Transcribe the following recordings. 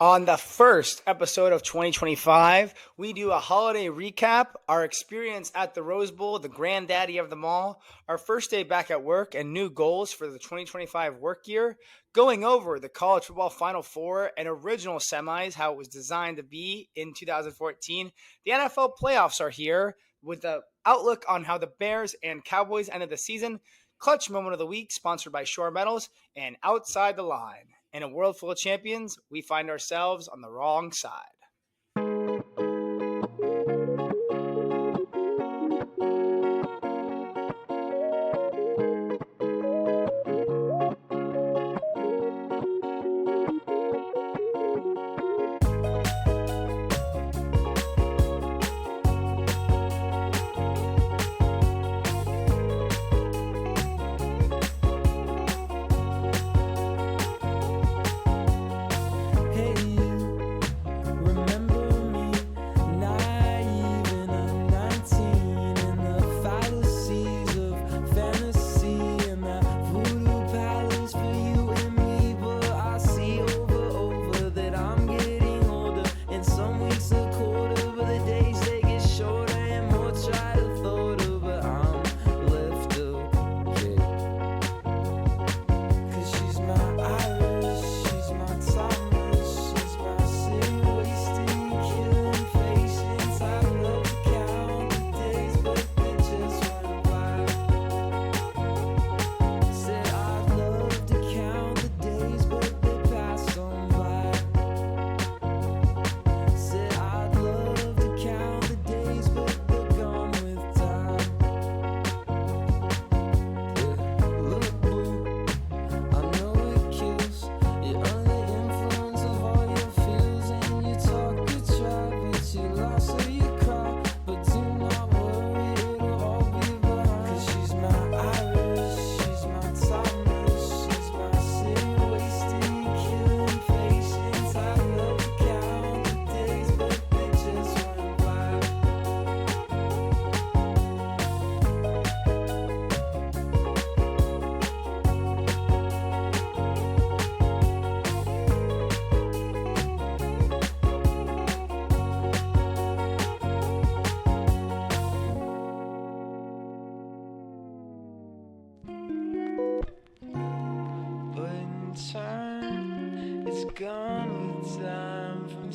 On the first episode of 2025, we do a holiday recap, our experience at the Rose Bowl, the granddaddy of them all, our first day back at work, and new goals for the 2025 work year, going over the college football Final Four and original semis, how it was designed to be in 2014. The NFL playoffs are here with the outlook on how the Bears and Cowboys ended the season, clutch moment of the week, sponsored by Shore Metals, and Outside the Line. In a world full of champions, we find ourselves on the wrong side.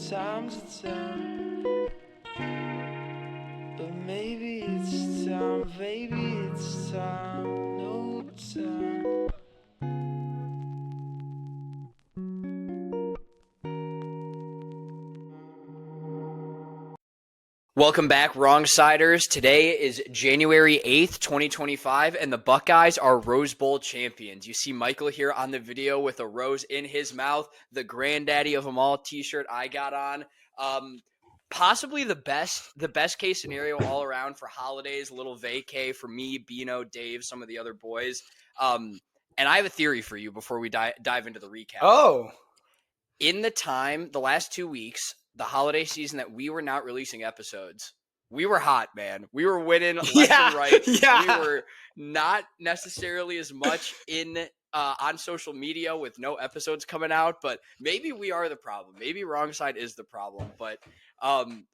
Time to time, but maybe it's time, baby, it's time, no time. Welcome back, Wrong Siders. Today is January 8th, 2025, and the Buckeyes are Rose Bowl champions. You see Michael here on the video with a rose in his mouth, the granddaddy of them all t-shirt I got on. Possibly the best case scenario all around for holidays, a little vacay for me, Bino, Dave, some of the other boys. And I have a theory for you before we dive into the recap. Oh. In the last 2 weeks, the holiday season that we were not releasing episodes, we were hot, man. We were winning left and right. Yeah. We were not necessarily as much on social media with no episodes coming out, but maybe we are the problem. Maybe Wrong Side is the problem. But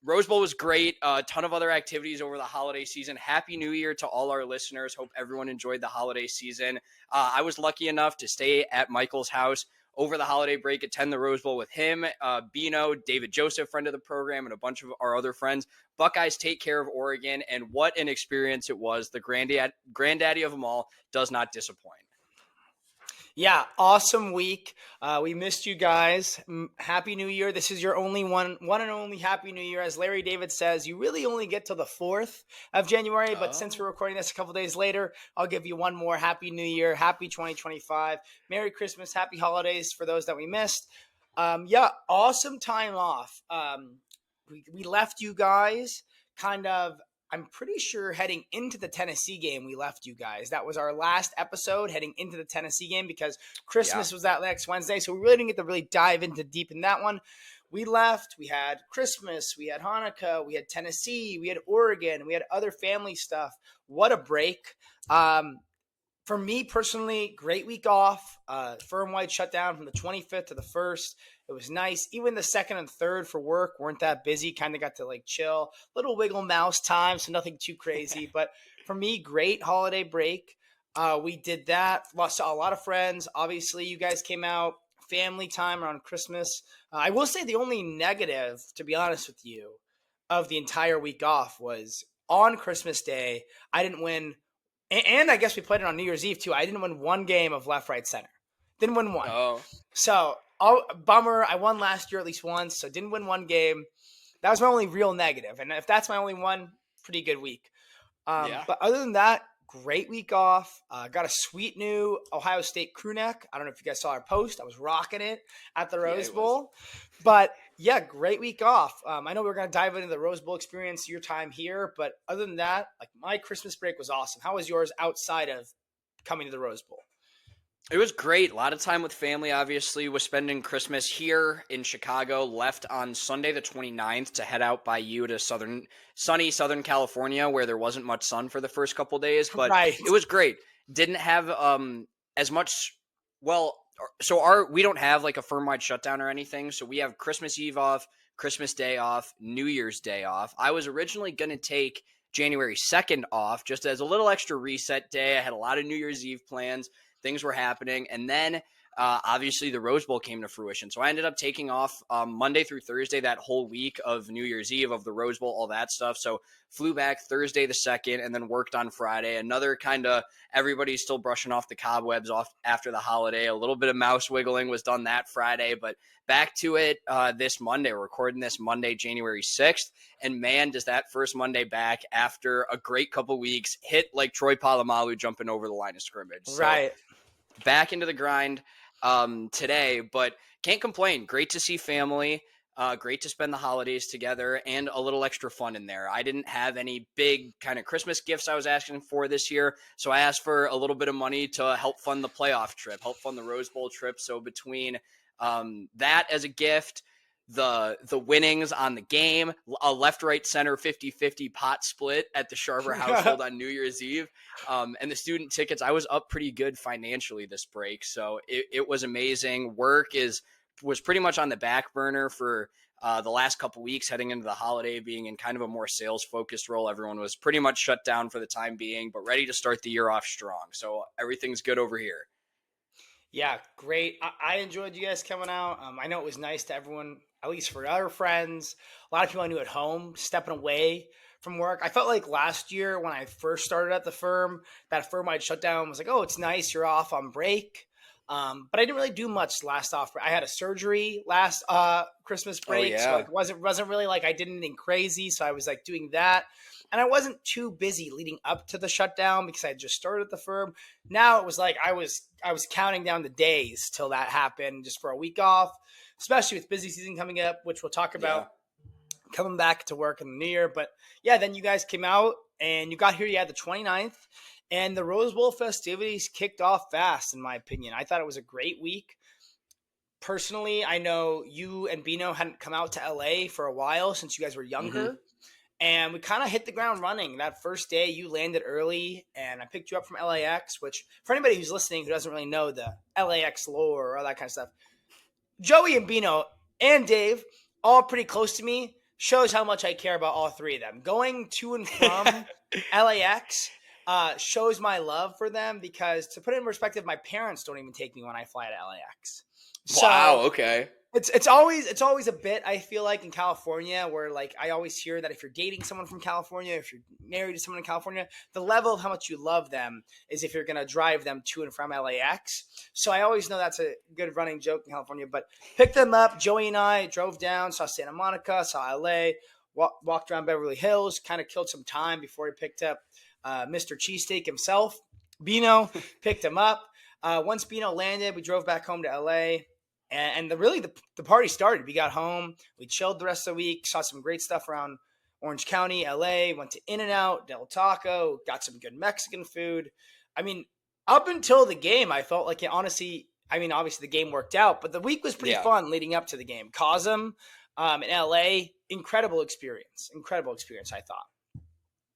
Rose Bowl was great. A ton of other activities over the holiday season. Happy New Year to all our listeners. Hope everyone enjoyed the holiday season. I was lucky enough to stay at Michael's house over the holiday break, attend the Rose Bowl with him, Bino, David Joseph, friend of the program, and a bunch of our other friends. Buckeyes take care of Oregon, and what an experience it was. The granddaddy of them all does not disappoint. Yeah, awesome week. We missed you guys. Happy New Year. This is your only one and only Happy New Year. As Larry David says, you really only get till the 4th of January, but since we're recording this a couple days later, I'll give you one more Happy New Year. Happy 2025. Merry Christmas. Happy holidays for those that we missed. Awesome time off. We left you guys kind of, I'm pretty sure heading into the Tennessee game, we left you guys. That was our last episode heading into the Tennessee game because Christmas was that next Wednesday. So we really didn't get to really dive into deep in that one. We left, we had Christmas, we had Hanukkah, we had Tennessee, we had Oregon, we had other family stuff. What a break. From For me personally, great week off. Firm-wide shutdown from the 25th to the 1st. It was nice. Even the 2nd and 3rd for work weren't that busy. Kind of got to like chill. Little wiggle mouse time, so nothing too crazy. But for me, great holiday break. We did that. Saw a lot of friends. Obviously, you guys came out. Family time around Christmas. I will say the only negative, to be honest with you, of the entire week off was on Christmas Day. I didn't win. And I guess we played it on New Year's Eve too. I didn't win one game of left, right, center. Didn't win one. Oh, So, bummer. I won last year at least once, so didn't win one game. That was my only real negative. And if that's my only one, pretty good week. Yeah. But other than that, great week off. Got a sweet new Ohio State crew neck. I don't know if you guys saw our post. I was rocking it at the Rose it was. Bowl. But yeah, great week off. I know we're going to dive into the Rose Bowl experience, your time here. But other than that, like my Christmas break was awesome. How was yours outside of coming to the Rose Bowl? It was great. A lot of time with family, obviously. Was spending Christmas here in Chicago. Left on Sunday the 29th to head out by you to sunny Southern California, where there wasn't much sun for the first couple days. But Right. it was great. Didn't have as much. Well, so we don't have like a firm-wide shutdown or anything. So we have Christmas Eve off, Christmas Day off, New Year's Day off. I was originally going to take January 2nd off just as a little extra reset day. I had a lot of New Year's Eve plans. Things were happening. And then obviously the Rose Bowl came to fruition. So I ended up taking off Monday through Thursday, that whole week of New Year's Eve, of the Rose Bowl, all that stuff. So flew back Thursday the 2nd and then worked on Friday. Another kind of everybody's still brushing off the cobwebs off after the holiday. A little bit of mouse wiggling was done that Friday, but back to it this Monday. We're recording this Monday, January 6th. And man, does that first Monday back after a great couple weeks hit like Troy Polamalu jumping over the line of scrimmage. Right. So, back into the grind today, but can't complain. Great to see family. Great to spend the holidays together and a little extra fun in there. I didn't have any big kind of Christmas gifts I was asking for this year, so I asked for a little bit of money to help fund the playoff trip, help fund the Rose Bowl trip. So between that as a gift, the winnings on the game, a left, right, center 50-50 pot split at the Sharver household on New Year's Eve, and the student tickets, I was up pretty good financially this break. So it was amazing. Work was pretty much on the back burner for the last couple weeks heading into the holiday, being in kind of a more sales focused role. Everyone was pretty much shut down for the time being, but ready to start the year off strong. So everything's good over here. Yeah, great. I enjoyed you guys coming out. I know it was nice to everyone, at least for other friends. A lot of people I knew at home, stepping away from work. I felt like last year when I first started at the firm, that firm-wide shutdown was like, oh, it's nice, you're off on break. But I didn't really do much last off. I had a surgery last Christmas break, so it wasn't really like I did anything crazy. So I was like doing that. And I wasn't too busy leading up to the shutdown because I had just started the firm. Now it was like I was counting down the days till that happened, just for a week off, especially with busy season coming up, which we'll talk about coming back to work in the new year. But yeah, then you guys came out and you got here. You had the 29th, and the Rose Bowl festivities kicked off fast, in my opinion. I thought it was a great week. Personally, I know you and Bino hadn't come out to LA for a while since you guys were younger. Mm-hmm. And we kind of hit the ground running. That first day, you landed early, and I picked you up from LAX, which for anybody who's listening who doesn't really know the LAX lore or all that kind of stuff, Joey and Bino and Dave, all pretty close to me, shows how much I care about all three of them. Going to and from LAX shows my love for them, because to put it in perspective, my parents don't even take me when I fly to LAX. Wow, okay. It's always a bit, I feel like, in California, where like I always hear that if you're dating someone from California, if you're married to someone in California, the level of how much you love them is if you're going to drive them to and from LAX. So I always know that's a good running joke in California. But picked them up. Joey and I drove down, saw Santa Monica, saw LA, walked around Beverly Hills, kind of killed some time before he picked up Mr. Cheesesteak himself. Bino picked him up. Once Bino landed, we drove back home to LA. And the party started. We got home. We chilled the rest of the week. Saw some great stuff around Orange County, LA. Went to In-N-Out, Del Taco. Got some good Mexican food. I mean, up until the game, I felt like obviously the game worked out, but the week was pretty fun leading up to the game. Cosm in LA, incredible experience, I thought.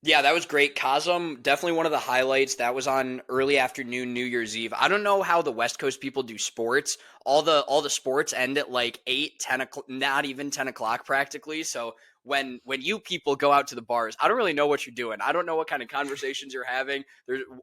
Yeah, that was great. Cosm, definitely one of the highlights. That was on early afternoon New Year's Eve. I don't know how the West Coast people do sports. All the sports end at like 8, 10 o'clock, not even 10 o'clock practically. So when you people go out to the bars, I don't really know what you're doing. I don't know what kind of conversations you're having.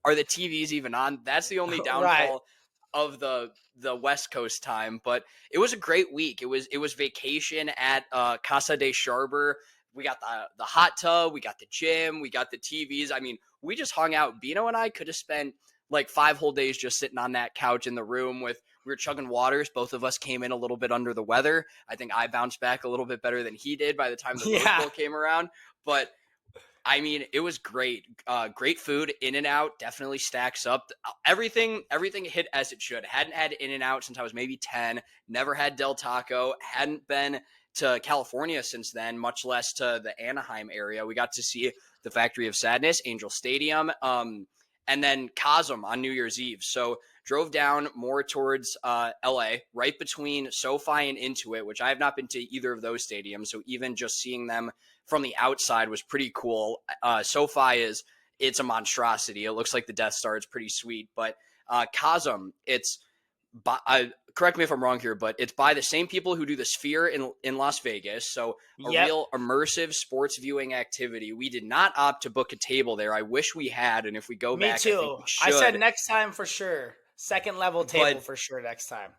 Are the TVs even on? That's the only Right. downfall of the West Coast time. But it was a great week. It was vacation at Casa de Charber. We got the hot tub, we got the gym, we got the TVs. I mean, we just hung out. Bino and I could have spent like 5 whole days just sitting on that couch in the room with we were chugging waters. Both of us came in a little bit under the weather. I think I bounced back a little bit better than he did by the time the Rose Yeah. Bowl came around. But I mean, it was great. Great food. In and Out definitely stacks up. Everything hit as it should. Hadn't had In and Out since I was maybe 10. Never had Del Taco. Hadn't been to California since then, much less to the Anaheim area. We got to see the Factory of Sadness, Angel Stadium, and then Cosm on New Year's Eve. So drove down more towards LA, right between SoFi and Intuit, which I have not been to either of those stadiums. So even just seeing them from the outside was pretty cool. SoFi it's a monstrosity. It looks like the Death Star. It's pretty sweet. But Cosm, it's correct me if I'm wrong here, but it's by the same people who do the Sphere in Las Vegas. So a Yep. real immersive sports viewing activity. We did not opt to book a table there. I wish we had, and if we go Me back, I think too. we I said should. next time for sure. Second level table But for sure next time.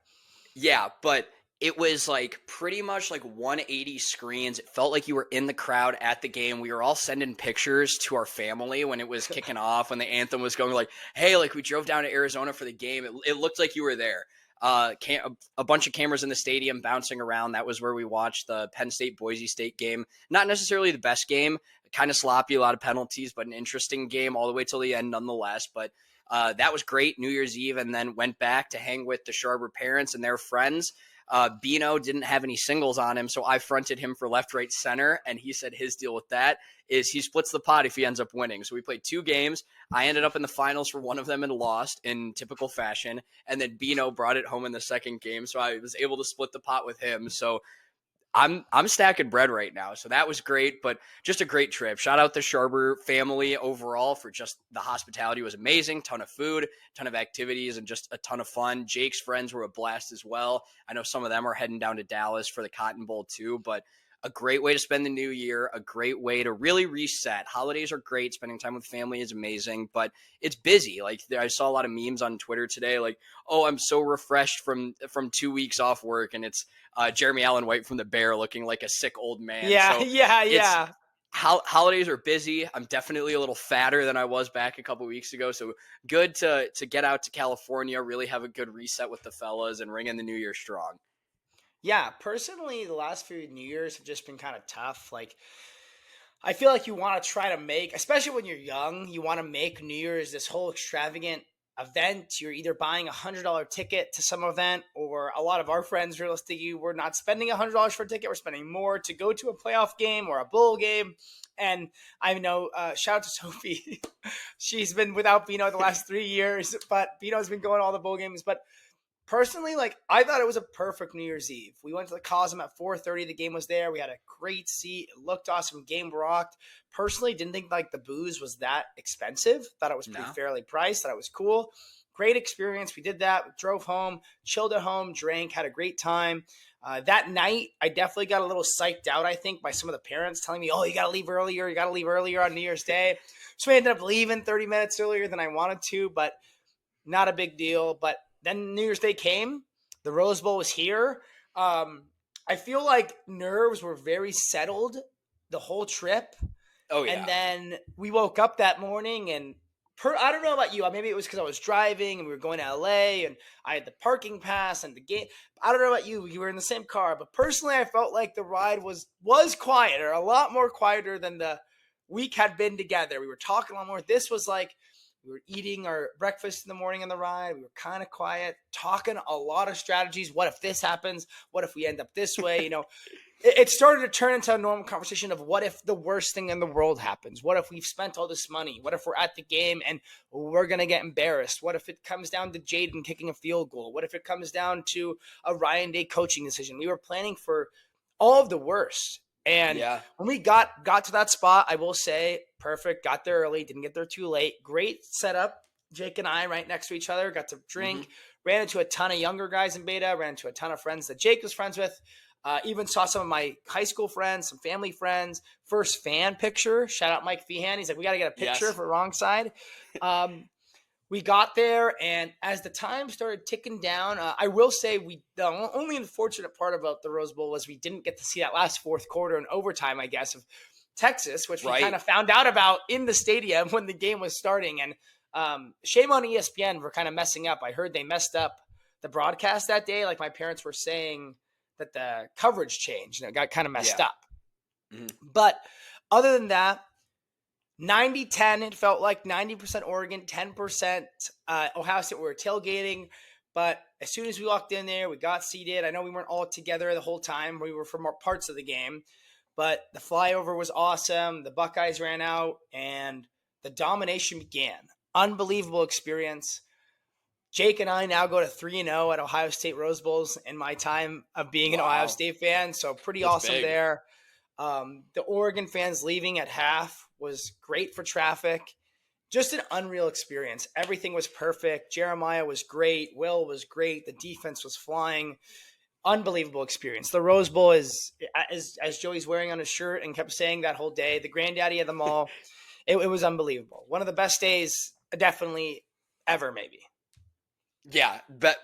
yeah, but it was like pretty much like 180 screens. It felt like you were in the crowd at the game. We were all sending pictures to our family when it was kicking off, when the anthem was going, like, hey, like we drove down to Arizona for the game. It looked like you were there. A bunch of cameras in the stadium bouncing around. That was where we watched the Penn State Boise State game. Not necessarily the best game, kind of sloppy, a lot of penalties, but an interesting game all the way till the end nonetheless. But that was great, New Year's Eve, and then went back to hang with the Charber parents and their friends. Bino didn't have any singles on him, so I fronted him for left, right, center, and he said his deal with that is he splits the pot if he ends up winning. So we played 2 games. I ended up in the finals for one of them and lost in typical fashion, and then Bino brought it home in the second game, so I was able to split the pot with him. So I'm stacking bread right now. So that was great, but just a great trip. Shout out the Charber family overall for just the hospitality was amazing. Ton of food, ton of activities, and just a ton of fun. Jake's friends were a blast as well. I know some of them are heading down to Dallas for the Cotton Bowl too, but a great way to spend the new year, a great way to really reset. Holidays are great. Spending time with family is amazing, but it's busy. Like I saw a lot of memes on Twitter today, like, oh, I'm so refreshed from 2 weeks off work. And it's Jeremy Allen White from the Bear looking like a sick old man. Yeah, So yeah, it's yeah. holidays are busy. I'm definitely a little fatter than I was back a couple weeks ago. So good to get out to California, really have a good reset with the fellas and ring in the new year strong. Yeah, personally, the last few New Year's have just been kind of tough. Like, I feel like you want to try to make, especially when you're young, you want to make New Year's this whole extravagant event. You're either buying $100 ticket to some event, or a lot of our friends realistically, we're not spending $100 for a ticket. We're spending more to go to a playoff game or a bowl game. And I know, shout out to Sophie. She's been without Bino the last 3 years, but Bino's been going to all the bowl games. But personally, like I thought it was a perfect New Year's Eve. We went to the Cosm at 4:30. The game was there. We had a great seat. It looked awesome. Game rocked. Personally, didn't think like the booze was that expensive. Thought it was pretty No. fairly priced. Thought it was cool. Great experience. We did that. We drove home, chilled at home, drank, had a great time. That night, I definitely got a little psyched out, I think, by some of the parents telling me, oh, you got to leave earlier. You got to leave earlier on New Year's Day. So we ended up leaving 30 minutes earlier than I wanted to, but not a big deal. But then New Year's Day came. The Rose Bowl was here. I feel like nerves were very settled the whole trip. Oh yeah. And then we woke up that morning and I don't know about you. Maybe it was because I was driving and we were going to LA and I had the parking pass and the game. I don't know about you. You were in the same car. But personally, I felt like the ride was quieter, a lot more quieter than the week had been together. We were talking a lot more. This was like we were eating our breakfast in the morning on the ride. We were kind of quiet, talking a lot of strategies. What if this happens? What if we end up this way? It started to turn into a normal conversation of what if the worst thing in the world happens? What if we've spent all this money? What if we're at the game and we're going to get embarrassed? What if it comes down to Jaden kicking a field goal? What if it comes down to a Ryan Day coaching decision? We were planning for all of the worst. And Yeah. when we got to that spot, I will say, perfect. Got there early, didn't get there too late. Great setup. Jake and I right next to each other, got to drink. Ran into a ton of younger guys in beta. Ran into a ton of friends that Jake was friends with. Even saw some of my high school friends, some family friends. First fan picture. Shout out Mike Feehan. He's like, we got to get a picture Yes. for Wrong Side. We got there, and as the time started ticking down, I will say the only unfortunate part about the Rose Bowl was we didn't get to see that last fourth quarter and overtime, I guess, of Texas, which we Right. kind of found out about in the stadium when the game was starting. And shame on ESPN for kind of messing up. I heard they messed up the broadcast that day. Like my parents were saying that the coverage changed and it got kind of messed up. But other than that, 90-10, it felt like 90% Oregon, 10% Ohio State. We were tailgating, but as soon as we walked in there, we got seated. I know we weren't all together the whole time. We were from parts of the game, but the flyover was awesome. The Buckeyes ran out, and the domination began. Unbelievable experience. Jake and I now go to 3-0 at Ohio State Rose Bowls in my time of being an Ohio State fan, so pretty That's awesome big. there. The Oregon fans leaving at half was great for traffic. Just an unreal experience. Everything was perfect. Jeremiah was great. Will was great. The defense was flying. Unbelievable experience. The Rose Bowl is, as Joey's wearing on his shirt and kept saying that whole day, the granddaddy of them all. It was unbelievable. One of the best days, definitely, ever, maybe. Yeah,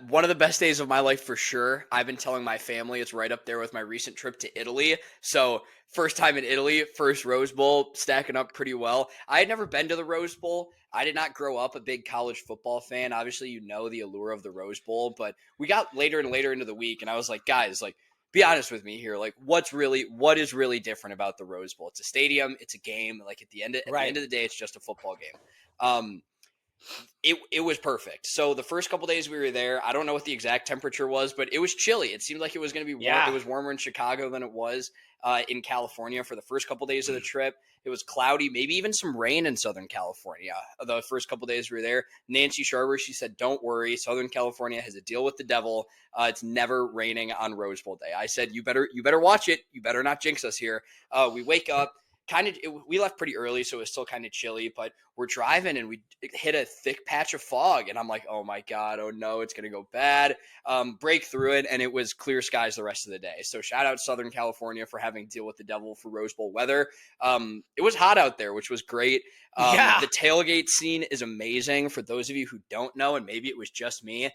one of the best days of my life for sure. I've been telling my family it's right up there with my recent trip to Italy. So first time in Italy, first Rose Bowl, stacking up pretty well. I had never been to the Rose Bowl. I did not grow up a big college football fan. Obviously, you know the allure of the Rose Bowl, but we got later and later into the week, and I was like, guys, like, be honest with me here. Like, what is really different about the Rose Bowl? It's a stadium, it's a game. Like at the end of the day, it's just a football game. It was perfect. So the first couple days we were there, I don't know what the exact temperature was, but it was chilly. It seemed like it was going to be warm. Yeah. It was warmer in Chicago than it was in California for the first couple days of the trip. It was cloudy, maybe even some rain in Southern California. The first couple days we were there, Nancy Sharber, she said, "Don't worry, Southern California has a deal with the devil. It's never raining on Rose Bowl day." I said, "You better watch it. You better not jinx us here." We wake up. We left pretty early, so it was still kind of chilly, but we're driving and we hit a thick patch of fog. And I'm like, oh my God, oh no, it's going to go bad. Break through it. And it was clear skies the rest of the day. So shout out Southern California for having to deal with the devil for Rose Bowl weather. It was hot out there, which was great. The tailgate scene is amazing. For those of you who don't know, and maybe it was just me,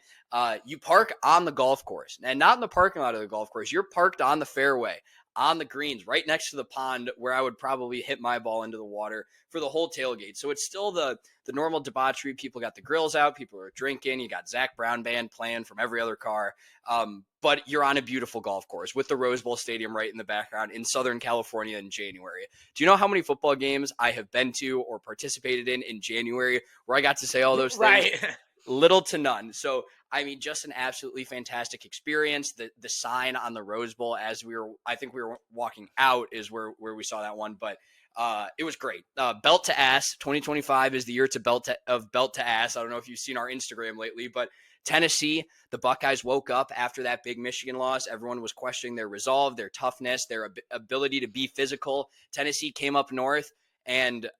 you park on the golf course and not in the parking lot of the golf course. You're parked on the fairway, on the greens, right next to the pond where I would probably hit my ball into the water for the whole tailgate. So it's still the normal debauchery. People got the grills out. People are drinking. You got Zach Brown band playing from every other car. But you're on a beautiful golf course with the Rose Bowl Stadium right in the background in Southern California in January. Do you know how many football games I have been to or participated in January where I got to say all those things? Right. Little to none. So, I mean, just an absolutely fantastic experience. The sign on the Rose Bowl as I think we were walking out is where we saw that one, but it was great. Belt to ass. 2025 is the year belt to ass. I don't know if you've seen our Instagram lately, but Tennessee, the Buckeyes woke up after that big Michigan loss. Everyone was questioning their resolve, their toughness, their ability to be physical. Tennessee came up north and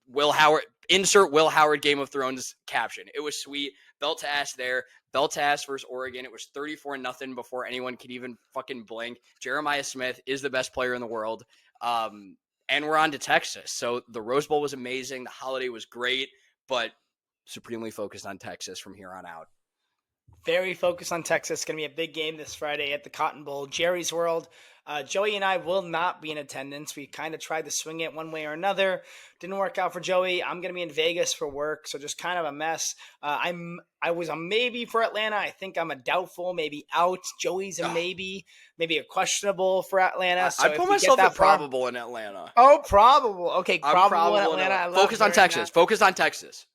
Will Howard, insert Will Howard Game of Thrones caption. It was sweet. Belt to ass there. Belt to ass versus Oregon. It was 34-0 before anyone could even fucking blink. Jeremiah Smith is the best player in the world. And we're on to Texas. So the Rose Bowl was amazing. The holiday was great, but supremely focused on Texas from here on out. Very focused on Texas. Going to be a big game this Friday at the Cotton Bowl, Jerry's World. Joey and I will not be in attendance. We kind of tried to swing it one way or another. Didn't work out for Joey. I'm going to be in Vegas for work, so just kind of a mess. I was a maybe for Atlanta. I think I'm a doubtful, maybe out. Joey's a maybe a questionable for Atlanta. So I put myself at probable in Atlanta. Oh, probable. Okay, probable in Atlanta. Focus on Texas. Focus on Texas.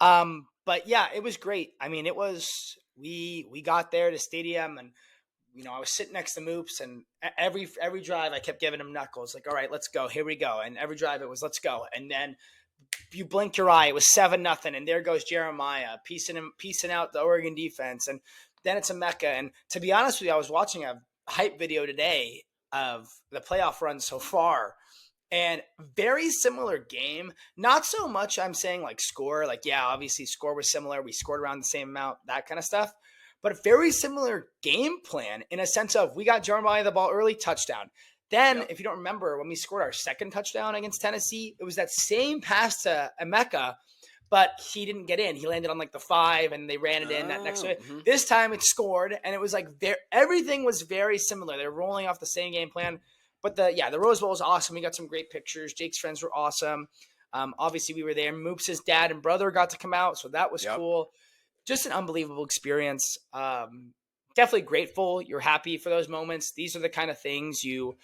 But yeah, it was great. I mean, it was we got there to stadium and I was sitting next to Moops and every drive I kept giving him knuckles like, all right, let's go. Here we go. And every drive it was, let's go. And then you blinked your eye. It was 7-0. And there goes Jeremiah piecing out the Oregon defense. And then it's a Mecca. And to be honest with you, I was watching a hype video today of the playoff run so far. And very similar game. Not so much I'm saying like score, like, yeah, obviously score was similar. We scored around the same amount, that kind of stuff. But very similar game plan in a sense of we got Jeremiah the ball early, touchdown. Then, if you don't remember, when we scored our second touchdown against Tennessee, it was that same pass to Emeka, but he didn't get in. He landed on like the 5 and they ran it in that next to it. This time it scored, and it was like everything was very similar. They're rolling off the same game plan. But the Rose Bowl was awesome. We got some great pictures. Jake's friends were awesome. Obviously, we were there. Moops' dad and brother got to come out, so that was cool. Just an unbelievable experience. Definitely grateful. You're happy for those moments. These are the kind of things you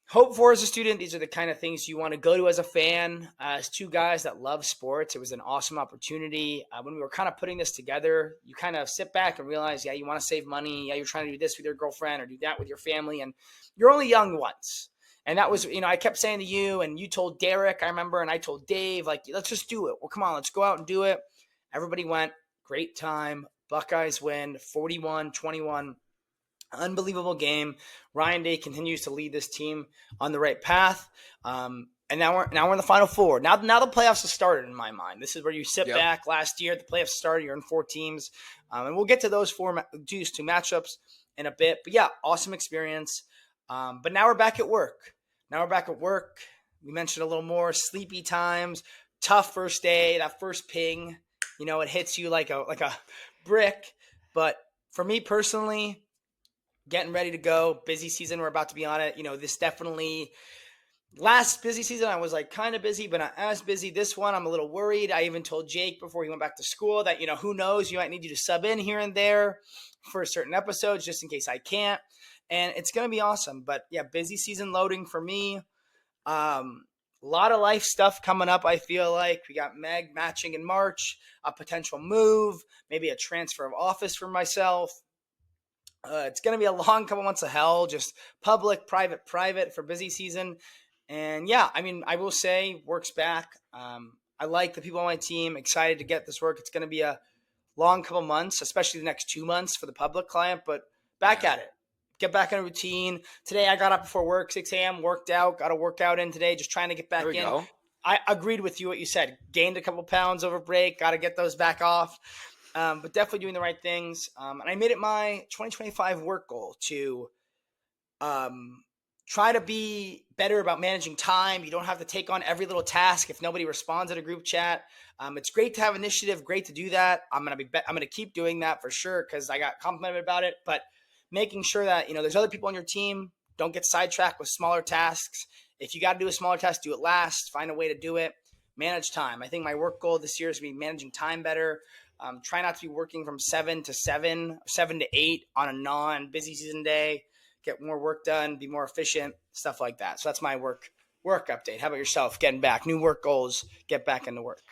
hope for as a student. These are the kind of things you want to go to as a fan. As two guys that love sports, it was an awesome opportunity. When we were kind of putting this together, you kind of sit back and realize, yeah, you want to save money. Yeah, you're trying to do this with your girlfriend or do that with your family. And you're only young once. And that was, I kept saying to you, and you told Derek, I remember, and I told Dave, like, let's just do it. Well, come on, let's go out and do it. Everybody went. Great time. Buckeyes win 41-21. Unbelievable game. Ryan Day continues to lead this team on the right path. And now we're in the Final Four. Now the playoffs have started in my mind. This is where you sit back. Last year, the playoffs started. You're in 4 teams. And we'll get to those two matchups in a bit. But yeah, awesome experience. But now we're back at work. We mentioned a little more sleepy times, tough first day, that first ping, it hits you like a brick. But for me personally, getting ready to go, busy season, we're about to be on it. This definitely last busy season, I was like kind of busy, but not as busy. This one, I'm a little worried. I even told Jake before he went back to school that, who knows, you might need you to sub in here and there for certain episodes just in case I can't. And it's going to be awesome. But yeah, busy season loading for me. A lot of life stuff coming up, I feel like. We got Meg matching in March, a potential move, maybe a transfer of office for myself. It's going to be a long couple months of hell, just public, private for busy season. And yeah, I will say work's back. I like the people on my team, excited to get this work. It's going to be a long couple months, especially the next 2 months for the public client, but back at it. Get back in a routine. Today I got up before work, 6 a.m., worked out, got a workout in today, just trying to get back in. Go. I agreed with you what you said. Gained a couple pounds over break, got to get those back off. But definitely doing the right things. And I made it my 2025 work goal to try to be better about managing time. You don't have to take on every little task if nobody responds in a group chat. It's great to have initiative, great to do that. I'm gonna keep doing that for sure because I got complimented about it. But making sure that there's other people on your team. Don't get sidetracked with smaller tasks. If you got to do a smaller task, do it last. Find a way to do it. Manage time. I think my work goal this year is to be managing time better. Try not to be working from 7 to 7 to 8 on a non-busy season day. Get more work done, be more efficient, stuff like that. So that's my work update. How about yourself? Getting back, new work goals, get back into work.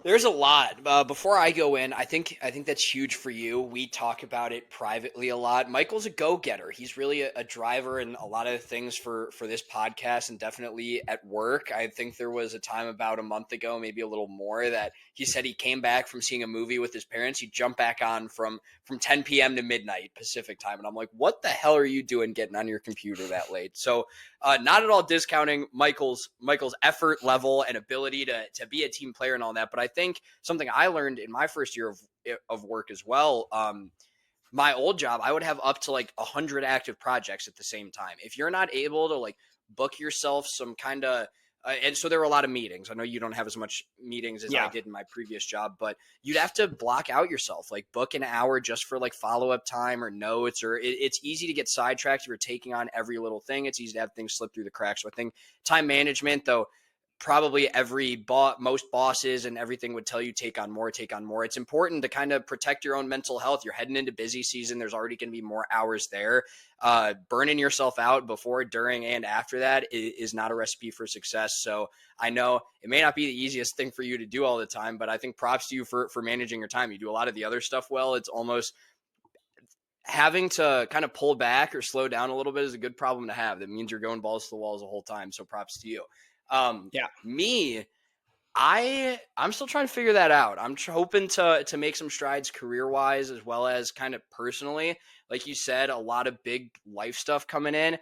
There's a lot. Before I go in, I think that's huge for you. We talk about it privately a lot. Michael's a go-getter. He's really a driver in a lot of things for this podcast and definitely at work. I think there was a time about a month ago, maybe a little more, that he said he came back from seeing a movie with his parents. He jumped back on from 10 p.m. to midnight Pacific time. And I'm like, what the hell are you doing getting on your computer that late? So not at all discounting Michael's effort level and ability to be a team player and all that. But I think something I learned in my first year of work as well, my old job, I would have up to like 100 active projects at the same time. If you're not able to like book yourself some kind of and so there were a lot of meetings. I know you don't have as much meetings as I did in my previous job, but you'd have to block out yourself, like book an hour just for like follow-up time or notes, or it's easy to get sidetracked if you're taking on every little thing. It's easy to have things slip through the cracks. So I think time management, though, probably most bosses and everything would tell you take on more. It's important to kind of protect your own mental health. You're heading into busy season. There's already going to be more hours there. Burning yourself out before, during, and after that is not a recipe for success. So I know it may not be the easiest thing for you to do all the time, but I think props to you for managing your time. You do a lot of the other stuff well. It's almost having to kind of pull back or slow down a little bit is a good problem to have. That means you're going balls to the walls the whole time. So props to you. Me, I'm still trying to figure that out. I'm hoping to make some strides career wise as well as kind of personally. Like you said, a lot of big life stuff coming in.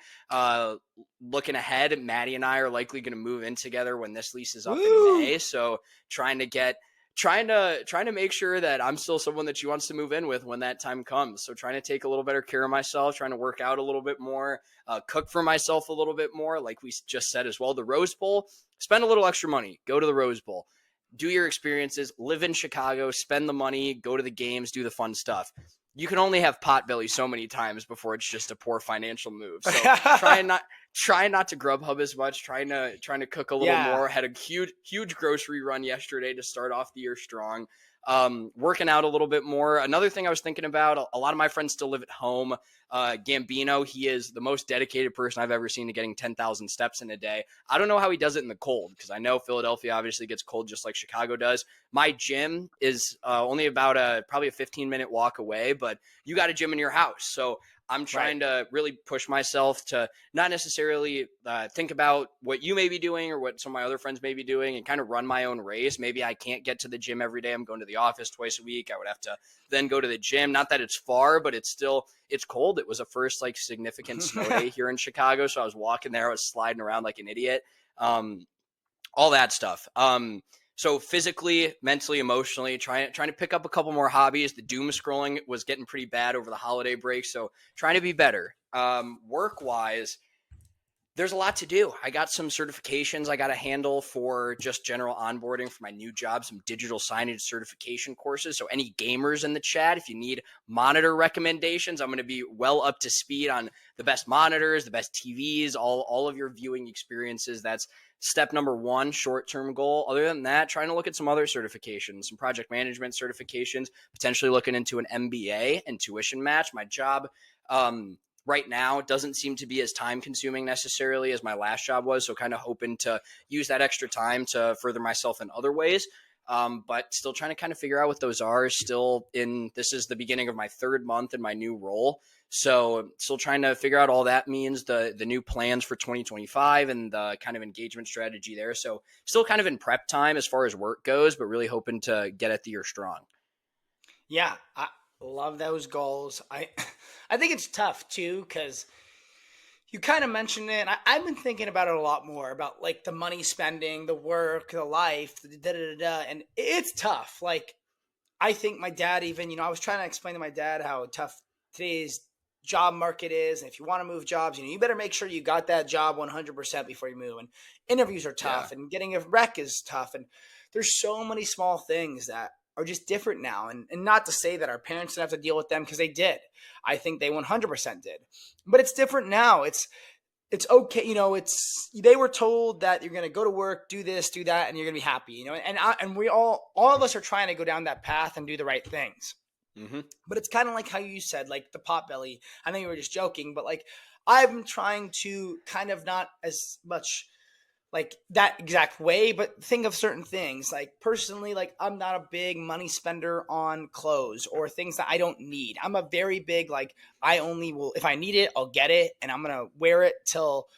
Looking ahead, Maddie and I are likely going to move in together when this lease is up in Woo! May. So trying to make sure that I'm still someone that she wants to move in with when that time comes. So trying to take a little better care of myself, trying to work out a little bit more, cook for myself a little bit more. Like we just said as well, the Rose Bowl, spend a little extra money, go to the Rose Bowl, do your experiences, live in Chicago, spend the money, go to the games, do the fun stuff. You can only have Potbelly so many times before it's just a poor financial move. So trying not to Grubhub as much, trying to cook a little Yeah. more. Had a huge grocery run yesterday to start off the year strong. Working out a little bit more. Another thing I was thinking about, a lot of my friends still live at home. Gambino, he is the most dedicated person I've ever seen to getting 10,000 steps in a day. I don't know how he does it in the cold, because I know Philadelphia obviously gets cold just like Chicago does. My gym is only about probably a 15-minute walk away, but you got a gym in your house. So I'm trying to really push myself to not necessarily think about what you may be doing or what some of my other friends may be doing, and kind of run my own race. Maybe I can't get to the gym every day. I'm going to the office twice a week. I would have to then go to the gym. Not that it's far, but it's cold. It was a first like significant snow day here in Chicago. So I was walking there. I was sliding around like an idiot. All that stuff. So physically, mentally, emotionally, trying to pick up a couple more hobbies. The doom scrolling was getting pretty bad over the holiday break, so trying to be better. Work wise, there's a lot to do. I got some certifications I got to handle for just general onboarding for my new job, some digital signage certification courses. So any gamers in the chat, if you need monitor recommendations, I'm going to be well up to speed on the best monitors, the best TVs, all of your viewing experiences. That's step number one, short-term goal. Other than that, trying to look at some other certifications, some project management certifications, potentially looking into an MBA and tuition match. My job, right now it doesn't seem to be as time consuming necessarily as my last job was. So kind of hoping to use that extra time to further myself in other ways. But still trying to kind of figure out what those are. This is the beginning of my third month in my new role. So still trying to figure out all that means, the new plans for 2025 and the kind of engagement strategy there. So still kind of in prep time as far as work goes, but really hoping to get at the year strong. Yeah, I love those goals. I think it's tough too, because you kind of mentioned it. And I've been thinking about it a lot more, about like the money spending, the work, the life, the da da da da, and it's tough. Like I think my dad even, I was trying to explain to my dad how tough today's job market is. And if you want to move jobs, you better make sure you got that job 100% before you move. And interviews are tough, and getting a rec is tough. And there's so many small things that are just different now. And not to say that our parents didn't have to deal with them, because they did. I think they 100% did. But it's different now. It's okay, they were told that you're going to go to work, do this, do that, and you're going to be happy, and we all of us are trying to go down that path and do the right things. Mm-hmm. But it's kind of like how you said, like the Potbelly. I know you were just joking, but like I've been trying to kind of not as much like that exact way, but think of certain things. Like personally, like I'm not a big money spender on clothes or things that I don't need. I'm a very big, like, I only will, if I need it, I'll get it, and I'm going to wear it till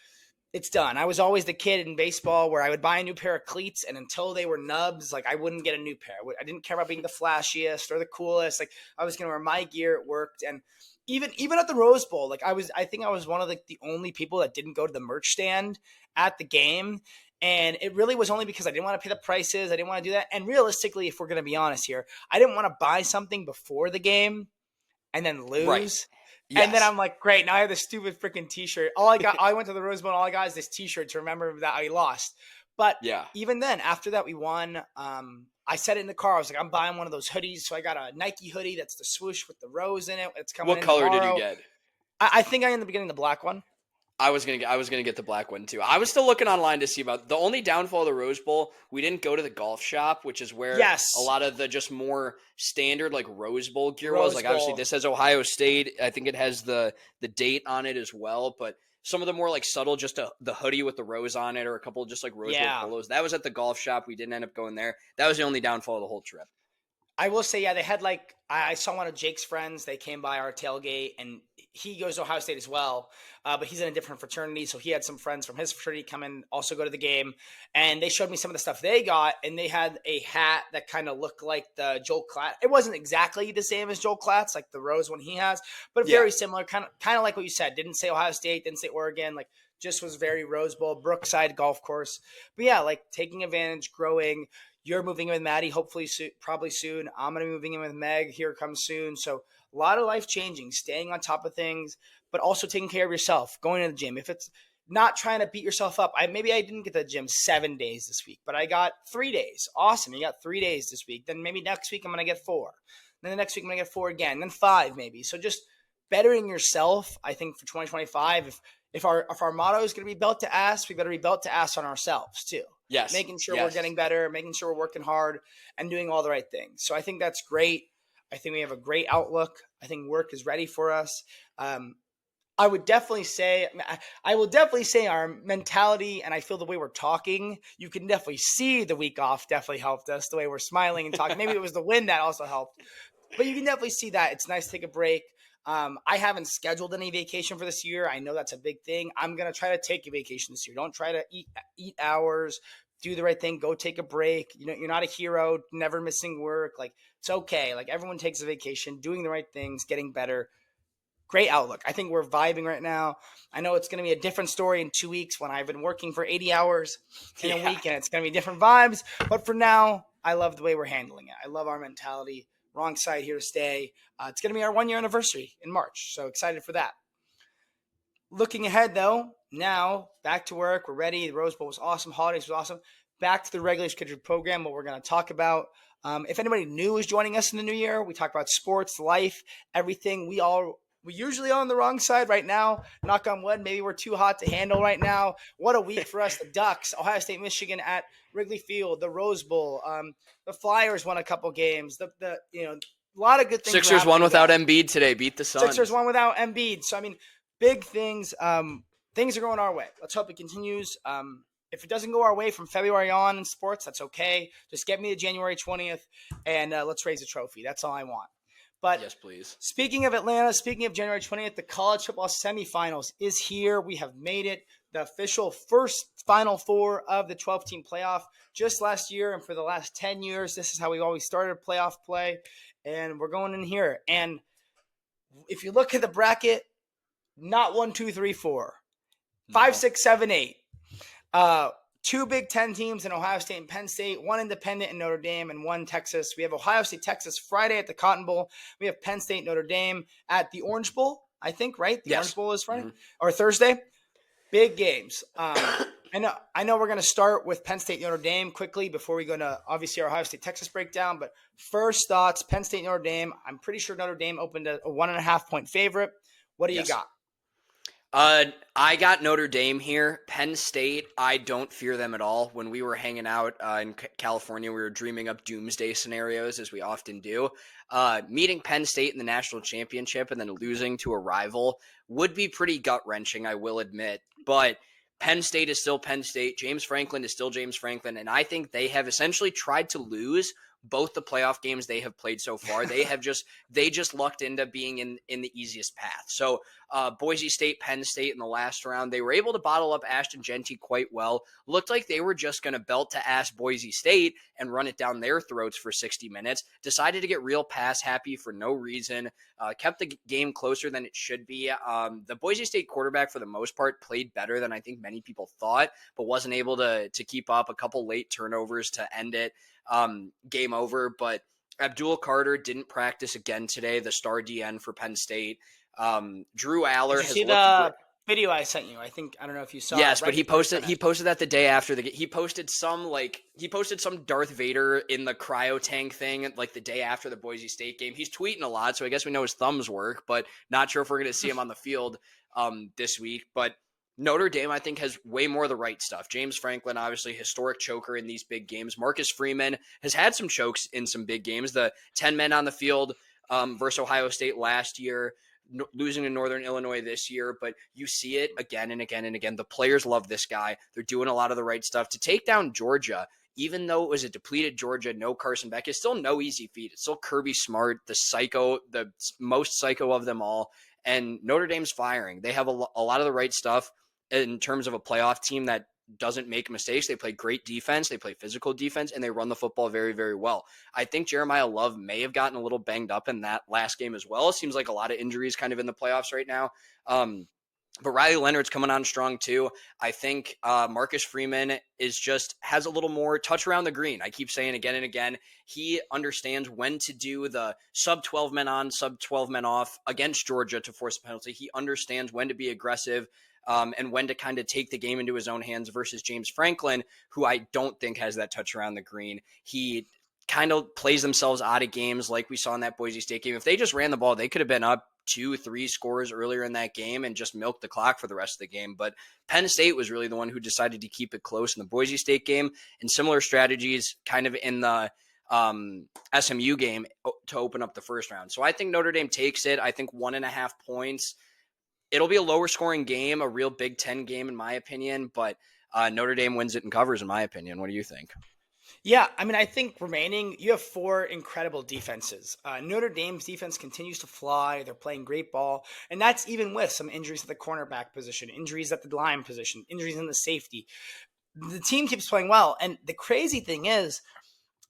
it's done. I was always the kid in baseball where I would buy a new pair of cleats, and until they were nubs, like I wouldn't get a new pair. I didn't care about being the flashiest or the coolest. Like I was going to wear my gear. It worked. And even at the Rose Bowl, like I think I was one of the only people that didn't go to the merch stand at the game. And it really was only because I didn't want to pay the prices. I didn't want to do that. And realistically, if we're going to be honest here, I didn't want to buy something before the game and then lose. Right. Yes. And then I'm like, great, now I have this stupid freaking t-shirt. I went to the Rose Bowl and all I got is this t-shirt to remember that I lost. But even then, after that we won, I said it in the car. I was like, I'm buying one of those hoodies. So I got a Nike hoodie that's the swoosh with the rose in it. It's coming What in color tomorrow. did you get? I think I ended up getting the black one. I was gonna get the black one too. I was still looking online to see about the only downfall of the Rose Bowl. We didn't go to the golf shop, which is where a lot of the just more standard like Rose Bowl gear was. Like obviously this has Ohio State. I think it has the date on it as well. But some of the more like subtle, just the hoodie with the rose on it, or a couple of just like Rose Bowl polos. That was at the golf shop. We didn't end up going there. That was the only downfall of the whole trip. I will say, they had like, I saw one of Jake's friends. They came by our tailgate, and he goes to Ohio State as well, but he's in a different fraternity. So he had some friends from his fraternity come in, also go to the game. And they showed me some of the stuff they got. And they had a hat that kind of looked like the Joel Klatt. It wasn't exactly the same as Joel Klatt's, like the rose one he has, but very similar. Kind of like what you said. Didn't say Ohio State, didn't say Oregon. Like just was very Rose Bowl, Brookside golf course. But yeah, like taking advantage, growing. You're moving in with Maddie, hopefully probably soon. I'm going to be moving in with Meg. Here comes soon. So a lot of life changing, staying on top of things, but also taking care of yourself, going to the gym. If it's not trying to beat yourself up, maybe I didn't get to the gym 7 days this week, but I got 3 days. Awesome. You got 3 days this week. Then maybe next week I'm going to get 4. Then the next week I'm going to get 4 again. Then 5 maybe. So just bettering yourself, I think for 2025, if our motto is going to be built to ask, we better be built to ask on ourselves too. Yes. Making sure we're getting better, making sure we're working hard and doing all the right things. So I think that's great. I think we have a great outlook. I think work is ready for us. I would definitely say, I will definitely say our mentality, and I feel the way we're talking, you can definitely see the week off definitely helped us, the way we're smiling and talking. Maybe it was the win that also helped, but you can definitely see that. It's nice to take a break. I haven't scheduled any vacation for this year. I know that's a big thing. I'm going to try to take a vacation this year. Don't try to eat hours, do the right thing, go take a break. You know, you're not a hero, never missing work. Like it's okay. Like everyone takes a vacation, doing the right things, getting better. Great outlook. I think we're vibing right now. I know it's going to be a different story in 2 weeks when I've been working for 80 hours in a week, and it's going to be different vibes. But for now, I love the way we're handling it. I love our mentality. Wrong side here to stay. It's going to be our 1 year anniversary in March. So excited for that. Looking ahead, though, now back to work. We're ready. The Rose Bowl was awesome. Holidays was awesome. Back to the regular scheduled program, what we're going to talk about. If anybody new is joining us in the new year, we talk about sports, life, everything. We usually are on the wrong side right now. Knock on wood. Maybe we're too hot to handle right now. What a week for us. The Ducks, Ohio State, Michigan at Wrigley Field, the Rose Bowl. The Flyers won a couple games. A lot of good things. Sixers won without Embiid today. Beat the Suns. Sixers won without Embiid. So, I mean, big things. Things are going our way. Let's hope it continues. If it doesn't go our way from February on in sports, that's okay. Just get me to January 20th, and let's raise a trophy. That's all I want. But yes, please. Speaking of Atlanta, speaking of January 20th, the college football semifinals is here. We have made it the official first Final Four of the 12-team playoff. Just last year and for the last 10 years, this is how we always started playoff play. And we're going in here. And if you look at the bracket, not 1, 2, 3, 4. 5, 6, 7, 8. 2 Big Ten teams in Ohio State and Penn State, 1 independent in Notre Dame, and 1 Texas. We have Ohio State, Texas Friday at the Cotton Bowl. We have Penn State, Notre Dame at the Orange Bowl, I think, right? The Orange Bowl is Friday or Thursday. Big games. I know we're going to start with Penn State, Notre Dame quickly before we go to obviously our Ohio State, Texas breakdown. But first thoughts, Penn State, Notre Dame. I'm pretty sure Notre Dame opened a 1.5 point favorite. What do you got? I got Notre Dame here. Penn State, I don't fear them at all. When we were hanging out in California, we were dreaming up doomsday scenarios, as we often do. Meeting Penn State in the national championship and then losing to a rival would be pretty gut-wrenching, I will admit. But Penn State is still Penn State. James Franklin is still James Franklin. And I think they have essentially tried to lose both the playoff games they have played so far. They just lucked into being in the easiest path. So Boise State, Penn State in the last round, they were able to bottle up Ashton Genty quite well. Looked like they were just going to belt to ass Boise State and run it down their throats for 60 minutes. Decided to get real pass happy for no reason. Kept the game closer than it should be. The Boise State quarterback, for the most part, played better than I think many people thought, but wasn't able to keep up. A couple late turnovers to end it. Game over. But Abdul Carter didn't practice again today, the star DN for Penn State. Drew Aller has looked the video I sent you. I don't know if you saw. Yes, but he posted that the day after he posted some Darth Vader in the cryo tank thing like the day after the Boise State game. He's tweeting a lot, so I guess we know his thumbs work, but not sure if we're going to see him on the field this week. But Notre Dame, I think, has way more of the right stuff. James Franklin, obviously, historic choker in these big games. Marcus Freeman has had some chokes in some big games. The 10 men on the field versus Ohio State last year, losing to Northern Illinois this year. But you see it again and again and again. The players love this guy. They're doing a lot of the right stuff. To take down Georgia, even though it was a depleted Georgia, no Carson Beck, it's still no easy feat. It's still Kirby Smart, the most psycho of them all. and Notre Dame's firing. They have a lot of the right stuff in terms of a playoff team that doesn't make mistakes. They play great defense, they play physical defense, and they run the football very, very well. I think Jeremiah Love may have gotten a little banged up in that last game as well. It seems like a lot of injuries kind of in the playoffs right now. But Riley Leonard's coming on strong too. I think Marcus Freeman has a little more touch around the green. I keep saying again and again, he understands when to do the sub 12 men on, sub 12 men off against Georgia to force a penalty. He understands when to be aggressive and when to kind of take the game into his own hands versus James Franklin, who I don't think has that touch around the green. He kind of plays themselves out of games like we saw in that Boise State game. If they just ran the ball, they could have been up 2-3 scores earlier in that game and just milked the clock for the rest of the game. But Penn State was really the one who decided to keep it close in the Boise State game, and similar strategies kind of in the SMU game to open up the first round. So I think Notre Dame takes it. I think 1.5 points. It'll be a lower scoring game, a real Big Ten game in my opinion, but Notre Dame wins it and covers in my opinion. What do you think? Yeah, I mean, I think remaining, you have 4 incredible defenses. Notre Dame's defense continues to fly. They're playing great ball. And that's even with some injuries at the cornerback position, injuries at the line position, injuries in the safety. The team keeps playing well. And the crazy thing is,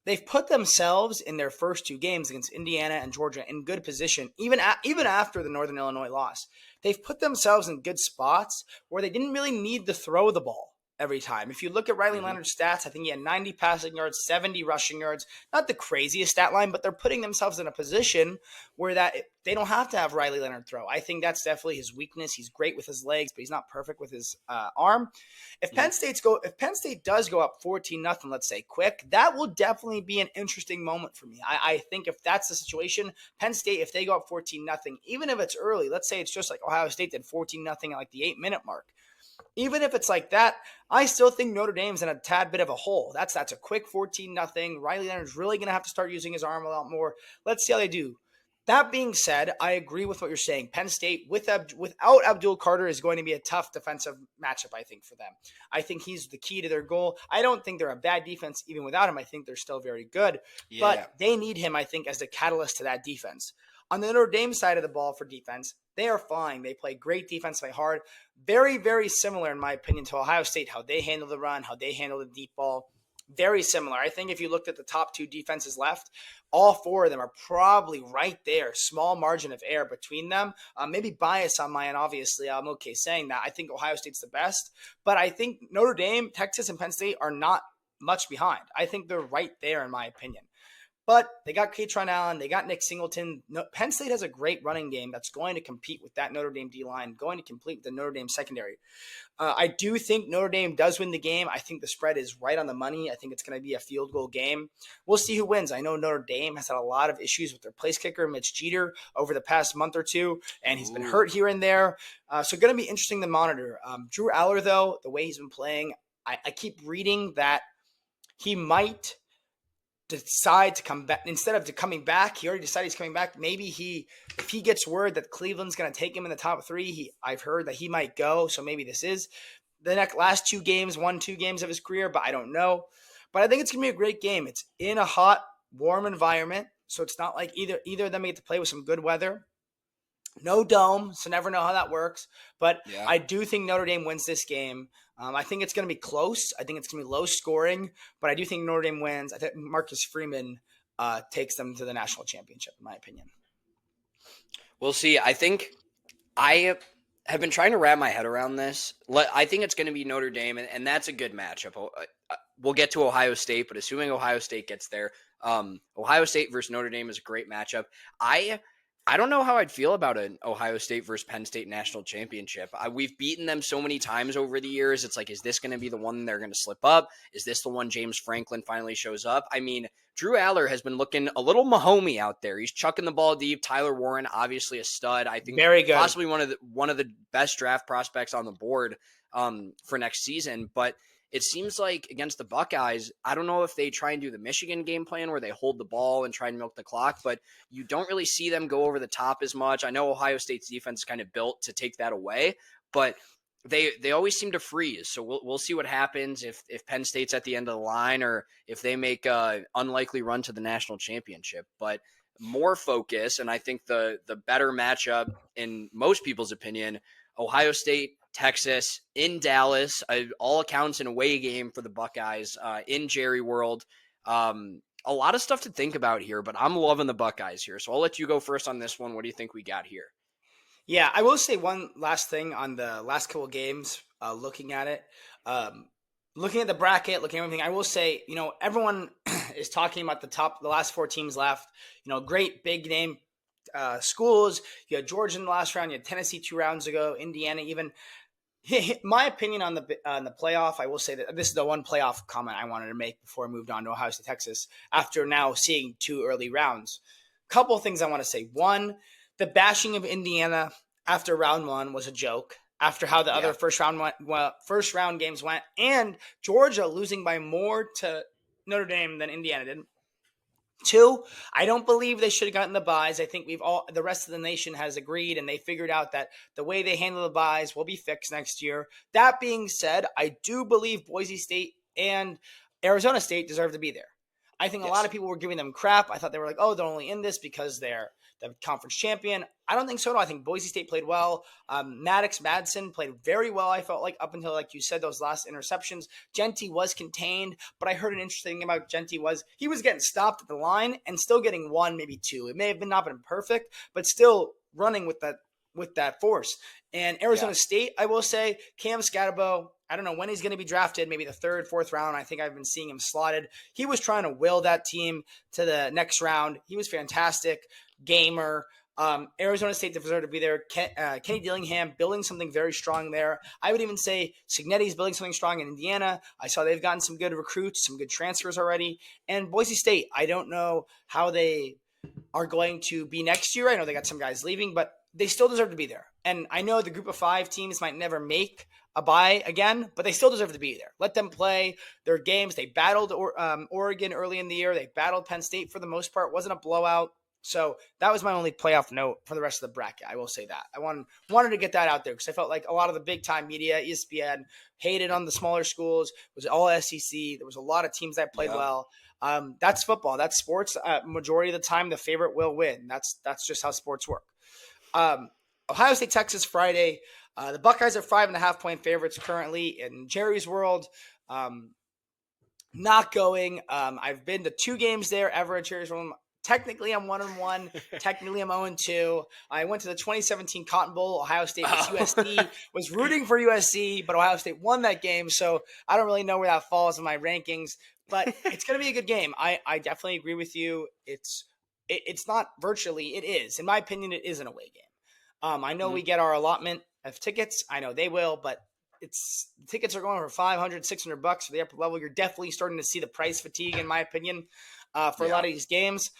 they've put themselves in their first 2 games against Indiana and Georgia in good position, even after the Northern Illinois loss. They've put themselves in good spots where they didn't really need to throw the ball every time. If you look at Riley Leonard's stats, I think he had 90 passing yards, 70 rushing yards. Not the craziest stat line, but they're putting themselves in a position where that they don't have to have Riley Leonard throw. I think that's definitely his weakness. He's great with his legs, but he's not perfect with his arm. If Penn State does go up 14-0, let's say quick, that will definitely be an interesting moment for me. I think if that's the situation, Penn State, if they go up 14-0, even if it's early, let's say it's just like Ohio State did 14-0 at like the 8-minute mark. Even if it's like that, I still think Notre Dame's in a tad bit of a hole. That's a quick 14-0. Riley Leonard's really going to have to start using his arm a lot more. Let's see how they do. That being said, I agree with what you're saying. Penn State without Abdul Carter is going to be a tough defensive matchup, I think, for them. I think he's the key to their goal. I don't think they're a bad defense even without him. I think they're still very good. Yeah. But they need him, I think, as the catalyst to that defense. On the Notre Dame side of the ball for defense, they are fine. They play great defense, play hard. Very, very similar, in my opinion, to Ohio State, how they handle the run, how they handle the deep ball. Very similar. I think if you looked at the top 2 defenses left, all 4 of them are probably right there. Small margin of error between them. Maybe bias on my end, obviously. I'm okay saying that. I think Ohio State's the best. But I think Notre Dame, Texas, and Penn State are not much behind. I think they're right there, in my opinion. But they got Katron Allen. They got Nick Singleton. Penn State has a great running game that's going to compete with that Notre Dame D-line, going to compete with the Notre Dame secondary. I do think Notre Dame does win the game. I think the spread is right on the money. I think it's going to be a field goal game. We'll see who wins. I know Notre Dame has had a lot of issues with their place kicker, Mitch Jeter, over the past month or 2, and he's been hurt here and there. So going to be interesting to monitor. Drew Aller, though, the way he's been playing, I keep reading that he might – decide to come back instead of coming back. He already decided he's coming back. Maybe if he gets word that Cleveland's going to take him in the top 3, I've heard that he might go. So maybe this is the last 2 games, 1-2 games of his career, but I don't know. But I think it's going to be a great game. It's in a hot, warm environment, so it's not like either of them get to play with some good weather. No dome, so never know how that works. But yeah. I do think Notre Dame wins this game. I think it's going to be close. I think it's going to be low scoring, but I do think Notre Dame wins. I think Marcus Freeman takes them to the national championship, in my opinion. We'll see. I think I have been trying to wrap my head around this. I think it's going to be Notre Dame, and that's a good matchup. We'll get to Ohio State, but assuming Ohio State gets there, Ohio State versus Notre Dame is a great matchup. I don't know how I'd feel about an Ohio State versus Penn State national championship. We've beaten them so many times over the years. It's like, is this going to be the one they're going to slip up? Is this the one James Franklin finally shows up? I mean, Drew Aller has been looking a little Mahomes out there. He's chucking the ball deep. Tyler Warren, obviously a stud. I think very good. Possibly one of the best draft prospects on the board for next season. But it seems like against the Buckeyes, I don't know if they try and do the Michigan game plan where they hold the ball and try and milk the clock, but you don't really see them go over the top as much. I know Ohio State's defense is kind of built to take that away, but they always seem to freeze. So we'll see what happens if Penn State's at the end of the line or if they make an unlikely run to the national championship. But more focus, and I think the better matchup in most people's opinion, Ohio State, Texas in Dallas, all accounts an away game for the Buckeyes in Jerry World. A lot of stuff to think about here, but I'm loving the Buckeyes here. So I'll let you go first on this one. What do you think we got here? Yeah, I will say one last thing on the last couple of games. Looking at it, looking at the bracket, looking at everything, I will say, everyone is talking about the last four teams left. Great big name schools. You had Georgia in the last round. You had Tennessee 2 rounds ago. Indiana even. My opinion on the playoff, I will say that this is the one playoff comment I wanted to make before I moved on to Ohio State, Texas. After now seeing 2 early rounds, couple of things I want to say. One, the bashing of Indiana after round one was a joke. After how the other first round games went, and Georgia losing by more to Notre Dame than Indiana did. Two, I don't believe they should have gotten the buys. I think the rest of the nation has agreed, and they figured out that the way they handle the buys will be fixed next year. That being said, I do believe Boise State and Arizona State deserve to be there. I think a lot of people were giving them crap. I thought they were like, oh, they're only in this because they're the conference champion. I don't think so. No, I think Boise State played well. Madsen played very well, I felt like, up until, like you said, those last interceptions. Genty was contained, but I heard an interesting thing about Genty was he was getting stopped at the line and still getting one, maybe two. It may have not been perfect, but still running with that force. And Arizona State, I will say, Cam Scatterbo, I don't know when he's going to be drafted, maybe the third, fourth round. I think I've been seeing him slotted. He was trying to will that team to the next round. He was fantastic. Gamer. Arizona State deserved to be there. Kenny Dillingham building something very strong there. I would even say Cignetti's building something strong in Indiana. I saw they've gotten some good recruits, some good transfers already. And Boise State, I don't know how they are going to be next year. I know they got some guys leaving, but they still deserve to be there. And I know the group of 5 teams might never make a bye again, but they still deserve to be there. Let them play their games. They battled Oregon early in the year. They battled Penn State for the most part. It wasn't a blowout. So that was my only playoff note for the rest of the bracket. I will say that. I wanted to get that out there because I felt like a lot of the big-time media, ESPN, hated on the smaller schools. It was all SEC. There was a lot of teams that played well. That's football. That's sports. Majority of the time, the favorite will win. That's just how sports work. Ohio State, Texas, Friday. The Buckeyes are 5.5-point favorites currently in Jerry's World. Not going. I've been to 2 games there ever at Jerry's World. Technically, I'm 1-1. Technically, I'm 0-2. I went to the 2017 Cotton Bowl. Ohio State was USC. Was rooting for USC, but Ohio State won that game, so I don't really know where that falls in my rankings. But it's going to be a good game. I definitely agree with you. It's not virtually. It is. In my opinion, it is an away game. I know we get our allotment of tickets. I know they will, but tickets are going for $500, $600 for the upper level. You're definitely starting to see the price fatigue, in my opinion, for a lot of these games.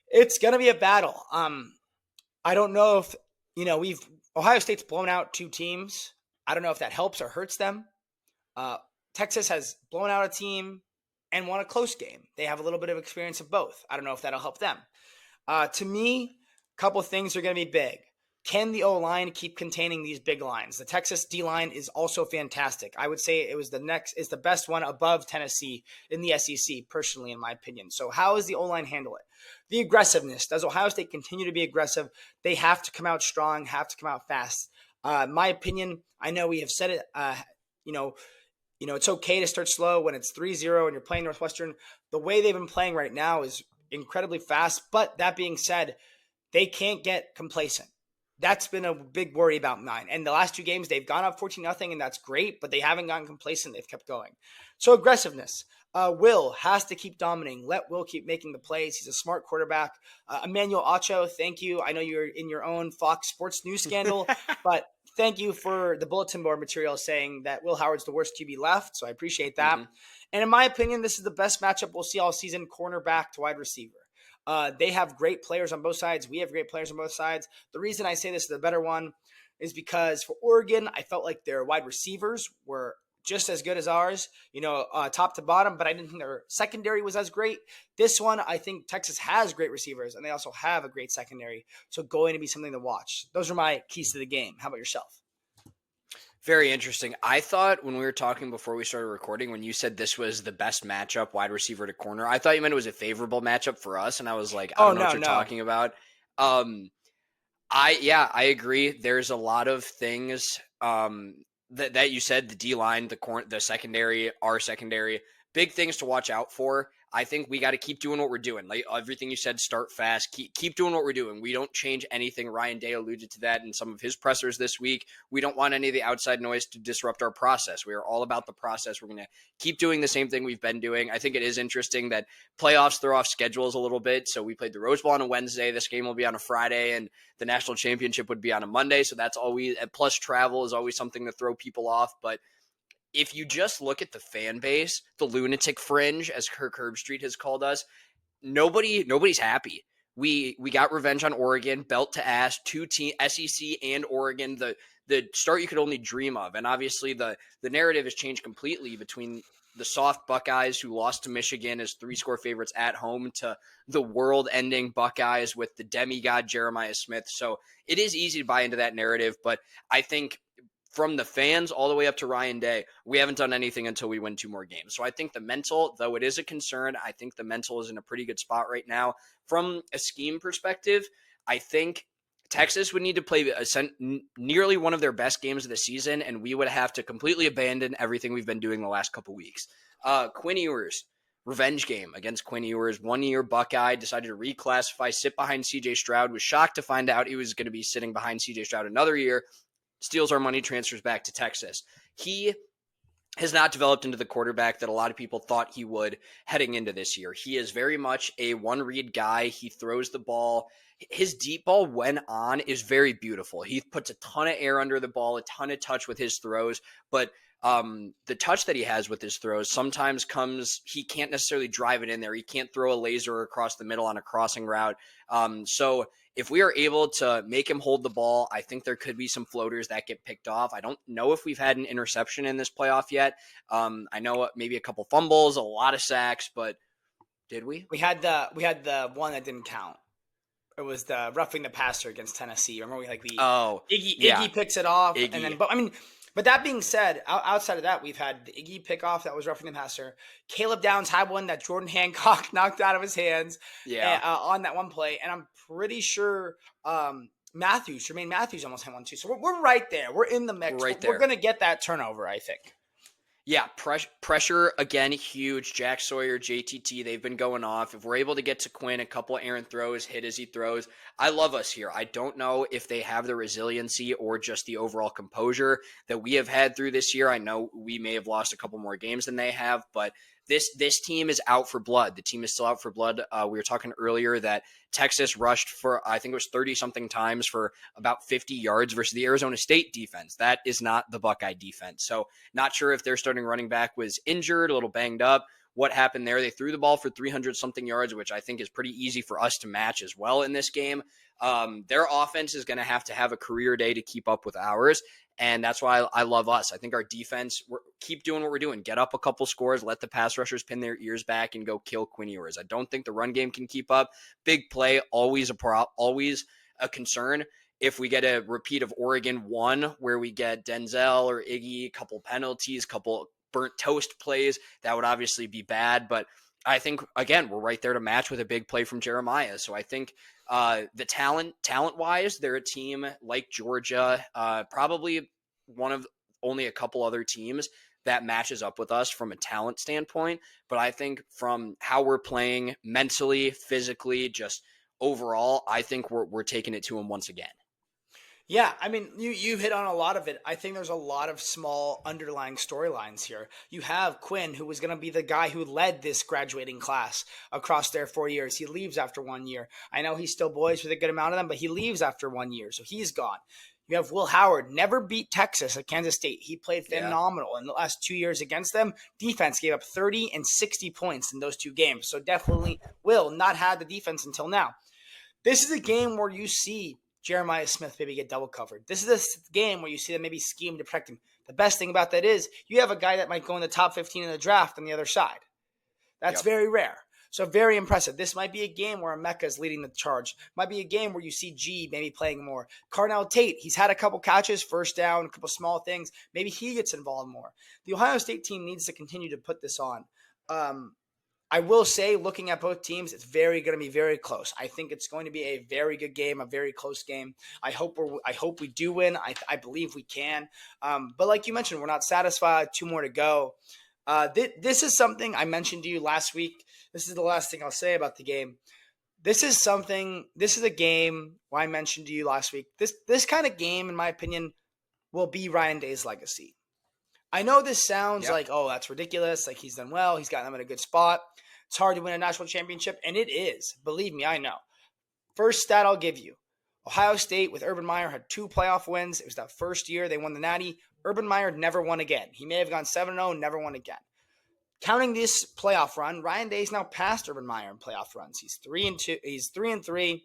It's going to be a battle. I don't know if, Ohio State's blown out 2 teams. I don't know if that helps or hurts them. Texas has blown out a team and won a close game. They have a little bit of experience of both. I don't know if that'll help them. To me, a couple of things are going to be big. Can the O-line keep containing these big lines? The Texas D-line is also fantastic. I would say it was the best one above Tennessee in the SEC, personally, in my opinion. So how does the O-line handle it? The aggressiveness. Does Ohio State continue to be aggressive? They have to come out strong, have to come out fast. My opinion, I know we have said it, it's okay to start slow when it's 3-0 and you're playing Northwestern. The way they've been playing right now is incredibly fast. But that being said, they can't get complacent. That's been a big worry about mine. And the last 2 games, they've gone up 14-0, and that's great, but they haven't gotten complacent. They've kept going. So aggressiveness. Will has to keep dominating. Let Will keep making the plays. He's a smart quarterback. Emmanuel Acho, thank you. I know you're in your own Fox Sports News scandal, but thank you for the bulletin board material saying that Will Howard's the worst QB left, so I appreciate that. And in my opinion, this is the best matchup we'll see all season, cornerback to wide receiver. They have great players on both sides. We have great players on both sides. The reason I say this is the better one is because for Oregon, I felt like their wide receivers were just as good as ours, top to bottom, but I didn't think their secondary was as great. This one, I think Texas has great receivers, and they also have a great secondary, so going to be something to watch. Those are my keys to the game. How about yourself? Very interesting. I thought when we were talking before we started recording, when you said this was the best matchup, wide receiver to corner, I thought you meant it was a favorable matchup for us, and I was like, I Oh don't know what no, you're no. talking about. I agree. There's a lot of things that you said, the D line, the secondary, our secondary, big things to watch out for. I think we got to keep doing what we're doing. Like everything you said, start fast, keep doing what we're doing. We don't change anything. Ryan Day alluded to that in some of his pressers this week. We don't want any of the outside noise to disrupt our process. We are all about the process. We're going to keep doing the same thing we've been doing. I think it is interesting that playoffs throw off schedules a little bit. So we played the Rose Bowl on a Wednesday. This game will be on a Friday, and the national championship would be on a Monday. So that's always, plus travel is always something to throw people off. But if you just look at the fan base, the lunatic fringe, as Kirk Herbstreit has called us, nobody's happy. We got revenge on Oregon, belt to ass, two team SEC and Oregon, the start you could only dream of. And obviously the narrative has changed completely between the soft Buckeyes who lost to Michigan as 3-score favorites at home to the world-ending Buckeyes with the demigod Jeremiah Smith. So it is easy to buy into that narrative, but I think from the fans all the way up to Ryan Day, we haven't done anything until we win 2 more games. So I think the mental, though it is a concern, I think the mental is in a pretty good spot right now. From a scheme perspective, I think Texas would need to play nearly one of their best games of the season, and we would have to completely abandon everything we've been doing the last couple weeks. Quinn Ewers, revenge game against Quinn Ewers, 1-year Buckeye, decided to reclassify, sit behind CJ Stroud, was shocked to find out he was going to be sitting behind CJ Stroud another year, steals our money, transfers back to Texas. He has not developed into the quarterback that a lot of people thought he would heading into this year. He is very much a one-read guy. He throws the ball. His deep ball, when on, is very beautiful. He puts a ton of air under the ball, a ton of touch with his throws, but the touch that he has with his throws sometimes comes, he can't necessarily drive it in there. He can't throw a laser across the middle on a crossing route. So if we are able to make him hold the ball, I think there could be some floaters that get picked off. I don't know if we've had an interception in this playoff yet. I know maybe a couple fumbles, a lot of sacks, but did we? We had the one that didn't count. It was the roughing the passer against Tennessee. Remember Iggy picks it off, Iggy. and then but that being said, outside of that, we've had the Iggy pick off that was roughing the passer. Caleb Downs had one that Jordan Hancock knocked out of his hands on that one play, and I'm pretty sure Jermaine Matthews almost had one too. So we're right there. We're in the mix. We're going to get that turnover, I think. Yeah, pressure, again, huge. Jack Sawyer, JTT, they've been going off. If we're able to get to Quinn, a couple of errant throws, hit as he throws, I love us here. I don't know if they have the resiliency or just the overall composure that we have had through this year. I know we may have lost a couple more games than they have, but this team is out for blood. The team is still out for blood. We were talking earlier that Texas rushed for, I think it was 30-something times for about 50 yards versus the Arizona State defense. That is not the Buckeye defense. So not sure if their starting running back was injured, a little banged up. What happened there? They threw the ball for 300-something yards, which I think is pretty easy for us to match as well in this game. Their offense is going to have a career day to keep up with ours. And that's why I love us. I think our defense, keep doing what we're doing. Get up a couple scores, let the pass rushers pin their ears back and go kill Quinn Ewers. I don't think the run game can keep up. Big play, always a concern. If we get a repeat of Oregon 1, where we get Denzel or Iggy, a couple penalties, couple burnt toast plays, that would obviously be bad. But I think, again, we're right there to match with a big play from Jeremiah. So I think the talent-wise, they're a team like Georgia, probably one of only a couple other teams that matches up with us from a talent standpoint. But I think from how we're playing mentally, physically, just overall, I think we're taking it to them once again. Yeah, I mean, you hit on a lot of it. I think there's a lot of small underlying storylines here. You have Quinn, who was going to be the guy who led this graduating class across their 4 years. He leaves after 1 year. I know he's still boys with a good amount of them, but he leaves after 1 year, so he's gone. You have Will Howard, never beat Texas at Kansas State. He played phenomenal in the last 2 years against them. Defense gave up 30 and 60 points in those 2 games, so definitely Will not had the defense until now. This is a game where you see Jeremiah Smith maybe get double covered. This is a game where you see them maybe scheme to protect him. The best thing about that is you have a guy that might go in the top 15 in the draft on the other side. That's very rare. So very impressive. This might be a game where Emeka is leading the charge. Might be a game where you see G maybe playing more. Carnell Tate, he's had a couple catches, first down, a couple small things. Maybe he gets involved more. The Ohio State team needs to continue to put this on. I will say, looking at both teams, it's going to be very close. I think it's going to be a very good game, a very close game. I hope we do win. I believe we can. But like you mentioned, we're not satisfied. 2 more to go. This is something I mentioned to you last week. This is the last thing I'll say about the game. This is a game where I mentioned to you last week. This kind of game, in my opinion, will be Ryan Day's legacy. I know this sounds like, oh, that's ridiculous. Like, he's done well. He's gotten them in a good spot. It's hard to win a national championship, and it is. Believe me, I know. First stat I'll give you. Ohio State with Urban Meyer had 2 playoff wins. It was that first year they won the Natty. Urban Meyer never won again. He may have gone 7-0, never won again. Counting this playoff run, Ryan Day's now passed Urban Meyer in playoff runs. He's 3-2. He's 3-3.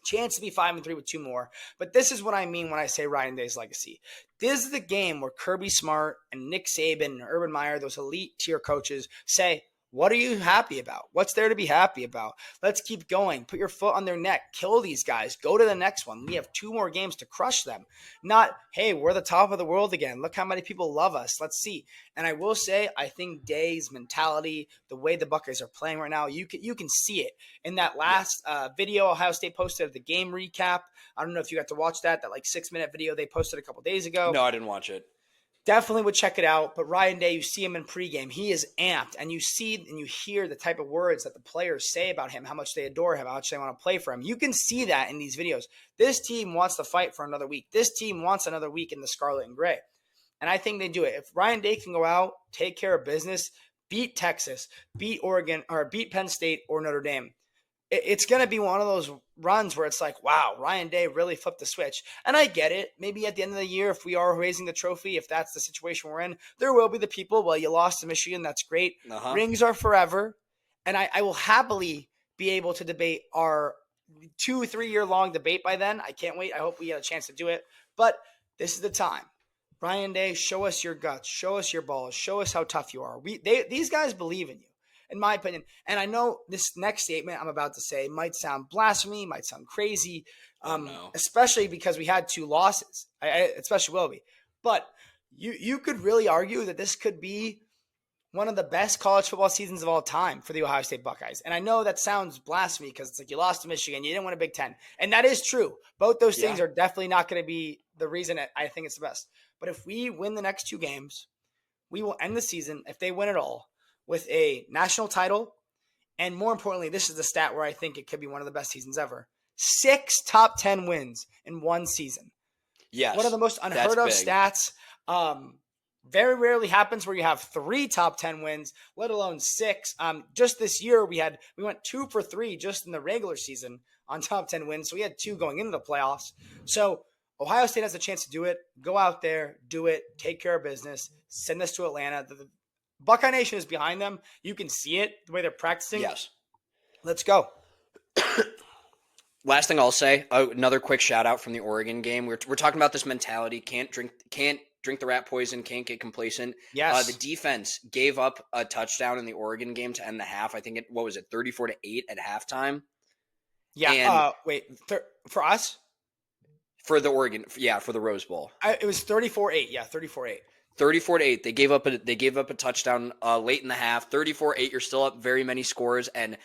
Chance to be 5-3 with 2 more. But this is what I mean when I say Ryan Day's legacy. This is the game where Kirby Smart and Nick Saban and Urban Meyer, those elite tier coaches, say, what are you happy about? What's there to be happy about? Let's keep going. Put your foot on their neck. Kill these guys. Go to the next one. We have 2 more games to crush them. Not, hey, we're the top of the world again. Look how many people love us. Let's see. And I will say, I think Day's mentality, the way the Buckeyes are playing right now, you can see it. In that last video Ohio State posted of the game recap, I don't know if you got to watch that like 6-minute video they posted a couple days ago. No, I didn't watch it. Definitely would check it out. But Ryan Day, you see him in pregame. He is amped, and you see and you hear the type of words that the players say about him, how much they adore him, how much they want to play for him. You can see that in these videos. This team wants to fight for another week. This team wants another week in the scarlet and gray. And I think they do it. If Ryan Day can go out, take care of business, beat Texas, beat Oregon, or beat Penn State or Notre Dame, it's going to be one of those runs where it's like, wow, Ryan Day really flipped the switch. And I get it. Maybe at the end of the year, if we are raising the trophy, if that's the situation we're in, there will be the people, well, you lost to Michigan. That's great. Rings are forever. And I will happily be able to debate our 2-3 year long debate by then. I can't wait. I hope we get a chance to do it. But this is the time. Ryan Day, show us your guts. Show us your balls. Show us how tough you are. These guys believe in you, in my opinion. And I know this next statement I'm about to say might sound blasphemy, might sound crazy, especially because we had 2 losses. I especially will be. But you could really argue that this could be one of the best college football seasons of all time for the Ohio State Buckeyes. And I know that sounds blasphemy because it's like you lost to Michigan, you didn't win a Big Ten. And that is true. Both those things are definitely not going to be the reason I think it's the best. But if we win the next 2 games, we will end the season, if they win it all, with a national title. And more importantly, this is the stat where I think it could be one of the best seasons ever. 6 top 10 wins in one season. Yes. One of the most unheard of stats. Very rarely happens where you have 3 top 10 wins, let alone 6. Just this year, we went 2 for 3 just in the regular season on top 10 wins. So we had 2 going into the playoffs. So Ohio State has a chance to do it. Go out there, do it, take care of business, send this to Atlanta. The Buckeye Nation is behind them. You can see it, the way they're practicing. Yes. Let's go. Last thing I'll say, another quick shout out from the Oregon game. We're talking about this mentality. Can't drink the rat poison, can't get complacent. Yes. The defense gave up a touchdown in the Oregon game to end the half. I think 34-8 at halftime. Yeah. For us? For the Oregon, for the Rose Bowl. It was 34-8. Yeah, 34-8. 34-8. They gave up a touchdown late in the half. 34-8. You're still up very many scores. And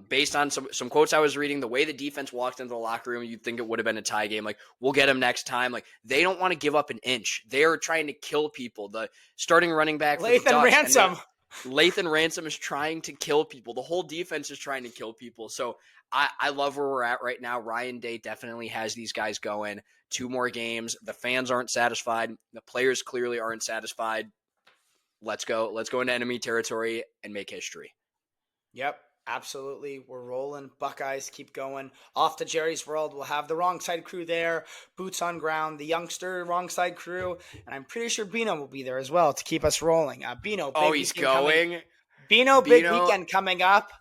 based on some quotes I was reading, the way the defense walked into the locker room, you'd think it would have been a tie game. Like, we'll get them next time. Like, they don't want to give up an inch. They're trying to kill people. The starting running back, Lathan Ransom. Lathan Ransom is trying to kill people. The whole defense is trying to kill people. So I love where we're at right now. Ryan Day definitely has these guys going. 2 more games. The fans aren't satisfied. The players clearly aren't satisfied. Let's go. Let's go into enemy territory and make history. Yep, absolutely. We're rolling. Buckeyes keep going. Off to Jerry's World. We'll have the wrong side crew there. Boots on ground. The youngster wrong side crew. And I'm pretty sure Bino will be there as well to keep us rolling. Bino. He's going. Bino, big weekend coming up.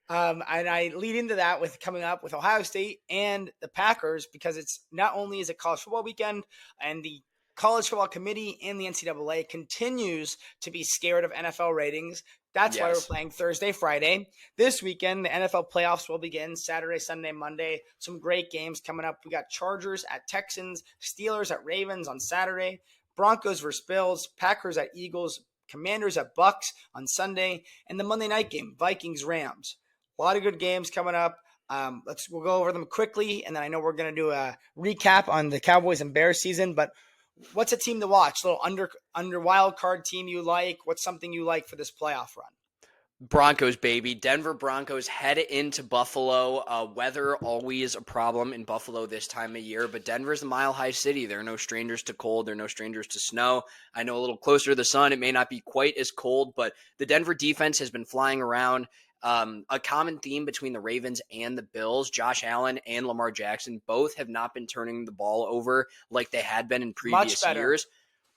And I lead into that with coming up with Ohio State and the Packers, because it's not only is it college football weekend and the college football committee and the NCAA continues to be scared of NFL ratings. That's why we're Yes. playing Thursday, Friday. This weekend, the NFL playoffs will begin Saturday, Sunday, Monday. Some great games coming up. We got Chargers at Texans, Steelers at Ravens on Saturday, Broncos versus Bills, Packers at Eagles, Commanders at Bucks on Sunday, and the Monday night game, Vikings, Rams. A lot of good games coming up. We'll go over them quickly, and then I know we're going to do a recap on the Cowboys and Bears season, but what's a team to watch? A little under wild card team you like? What's something you like for this playoff run? Broncos, baby. Denver Broncos head into Buffalo. Weather always a problem in Buffalo this time of year, but Denver's a mile-high city. They're no strangers to cold. They're no strangers to snow. I know a little closer to the sun, it may not be quite as cold, but the Denver defense has been flying around. A common theme between the Ravens and the Bills, Josh Allen and Lamar Jackson, both have not been turning the ball over like they had been in previous years.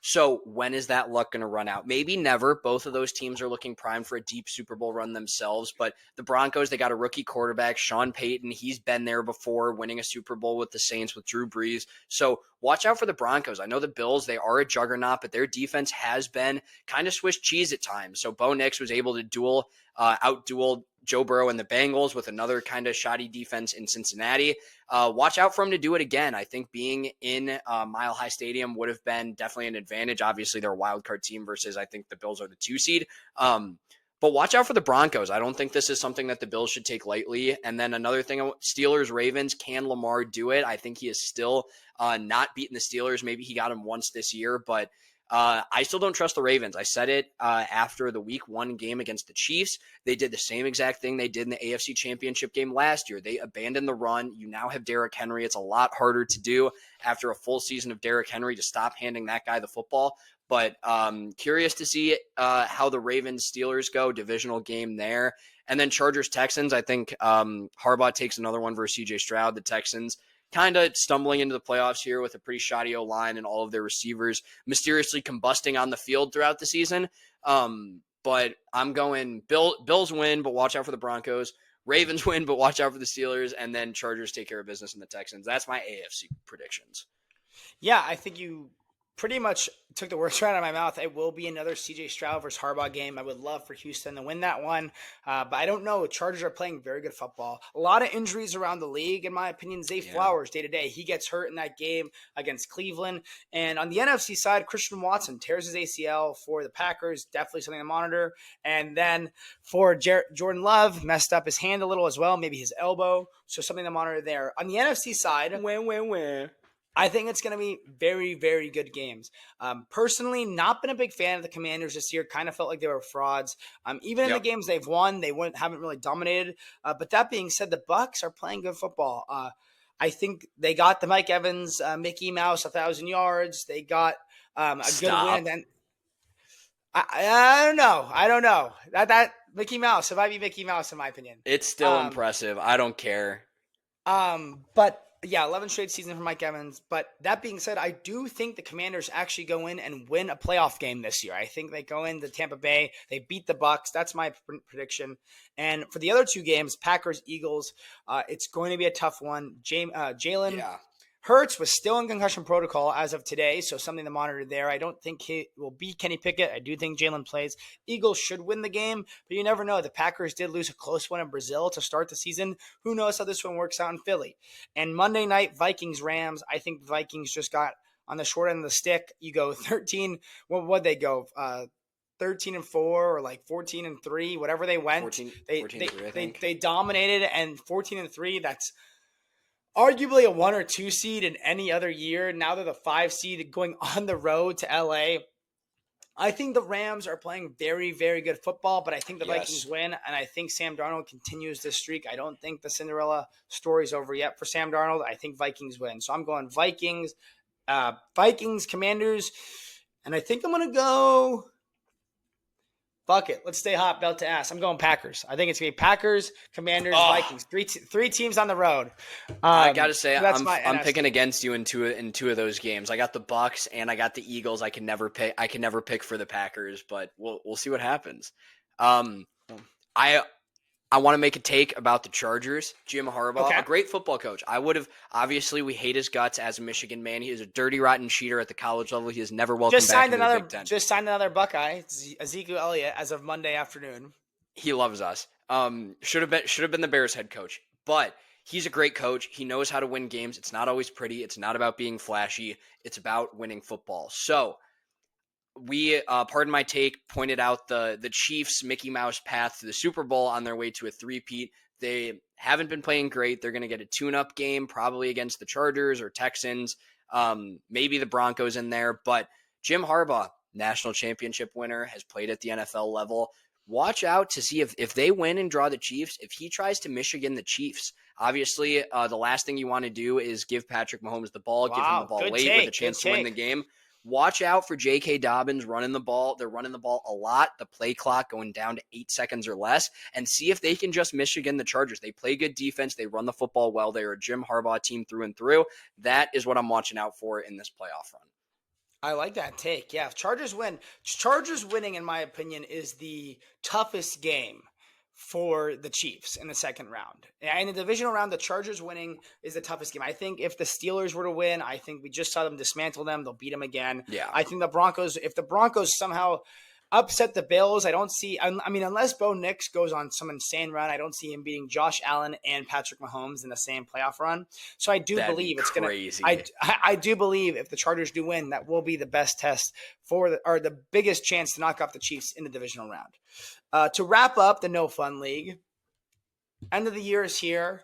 So when is that luck going to run out? Maybe never. Both of those teams are looking primed for a deep Super Bowl run themselves. But the Broncos, they got a rookie quarterback, Sean Payton. He's been there before, winning a Super Bowl with the Saints with Drew Brees. So watch out for the Broncos. I know the Bills, they are a juggernaut, but their defense has been kind of Swiss cheese at times. So Bo Nix was able to out-duel Joe Burrow and the Bengals with another kind of shoddy defense in Cincinnati. Watch out for him to do it again. I think being in Mile High Stadium would have been definitely an advantage. Obviously, they're a wild card team versus I think the Bills are the 2 seed. But watch out for the Broncos. I don't think this is something that the Bills should take lightly. And then another thing, Steelers, Ravens, can Lamar do it? I think he is still not beating the Steelers. Maybe he got him once this year, but I still don't trust the Ravens. I said it after the week 1 game against the Chiefs. They did the same exact thing they did in the AFC Championship game last year. They abandoned the run. You now have Derrick Henry. It's a lot harder to do after a full season of Derrick Henry to stop handing that guy the football. But curious to see how the Ravens-Steelers go, divisional game there. And then Chargers-Texans, I think Harbaugh takes another one versus C.J. Stroud. The Texans kind of stumbling into the playoffs here with a pretty shoddy O-line and all of their receivers mysteriously combusting on the field throughout the season. But I'm going Bills win, but watch out for the Broncos. Ravens win, but watch out for the Steelers. And then Chargers take care of business in the Texans. That's my AFC predictions. Yeah, I think you pretty much took the words right out of my mouth. It will be another CJ Stroud versus Harbaugh game. I would love for Houston to win that one, but I don't know. Chargers are playing very good football. A lot of injuries around the league, in my opinion. Zay Flowers, day to day, he gets hurt in that game against Cleveland. And on the NFC side, Christian Watson tears his ACL for the Packers. Definitely something to monitor. And then for Jordan Love, messed up his hand a little as well, maybe his elbow. So something to monitor there. On the NFC side, I think it's going to be very, very good games. Personally, not been a big fan of the Commanders this year. Kind of felt like they were frauds. Even in the games they've won, they haven't really dominated. But that being said, the Bucs are playing good football. I think they got the Mike Evans, Mickey Mouse, 1,000 yards. They got a good win. And I don't know. That Mickey Mouse, it might be Mickey Mouse in my opinion. It's still impressive. I don't care. But yeah, 11 straight season for Mike Evans. But that being said, I do think the Commanders actually go in and win a playoff game this year. I think they go into Tampa Bay. They beat the Bucs. That's my prediction. And for the other 2 games, Packers, Eagles, it's going to be a tough one. Jalen Hurts was still in concussion protocol as of today, so something to monitor there. I don't think he will beat Kenny Pickett. I do think Jalen plays. Eagles should win the game, but you never know. The Packers did lose a close one in Brazil to start the season. Who knows how this one works out in Philly? And Monday night, Vikings-Rams. I think the Vikings just got on the short end of the stick. You go 13. What'd they go? 13-4 or like 14-3, whatever they went. 14-3, they dominated, and 14-3, that's arguably a 1 or 2 seed in any other year. Now they're the 5 seed going on the road to LA. I think the Rams are playing very, very good football, but I think the Vikings win, and I think Sam Darnold continues this streak. I don't think the Cinderella story's over yet for Sam Darnold. I think Vikings win. So I'm going Vikings, Commanders, and I think I'm going to go fuck it. Let's stay hot, belt to ass. I'm going Packers. I think it's going to be Packers, Commanders, Vikings. Three teams on the road. I got to say, I'm picking against you in two of those games. I got the Bucs and I got the Eagles. I can never pick for the Packers, but we'll see what happens. I want to make a take about the Chargers. Jim Harbaugh, Okay. a great football coach. Obviously, we hate his guts as a Michigan man. He is a dirty, rotten cheater at the college level. He is never welcome back into the Big Ten. Just signed another Buckeye, Ezekiel Elliott, as of Monday afternoon. He loves us. Should have been the Bears head coach, but he's a great coach. He knows how to win games. It's not always pretty. It's not about being flashy. It's about winning football. So we, pardon my take, pointed out the Chiefs' Mickey Mouse path to the Super Bowl on their way to a three-peat. They haven't been playing great. They're going to get a tune-up game probably against the Chargers or Texans, maybe the Broncos in there. But Jim Harbaugh, national championship winner, has played at the NFL level. Watch out to see if they win and draw the Chiefs. If he tries to Michigan the Chiefs, obviously the last thing you want to do is give Patrick Mahomes the ball, give him the ball late with a chance to win the game. Watch out for J.K. Dobbins running the ball. They're running the ball a lot. The play clock going down to 8 seconds or less. And see if they can just Michigan the Chargers. They play good defense. They run the football well. They are a Jim Harbaugh team through and through. That is what I'm watching out for in this playoff run. I like that take. Yeah, if Chargers win. Chargers winning, in my opinion, is the toughest game for the Chiefs in the second round. In the divisional round, the Chargers winning is the toughest game. I think if the Steelers were to win, I think we just saw them dismantle them. They'll beat them again. Yeah. I think the Broncos, if the Broncos somehow upset the Bills, I don't see, I mean, unless Bo Nix goes on some insane run, I don't see him beating Josh Allen and Patrick Mahomes in the same playoff run. So I do believe it's going to, I do believe if the Chargers do win, that will be the best test or the biggest chance to knock off the Chiefs in the divisional round. To wrap up the No Fun League, end of the year is here.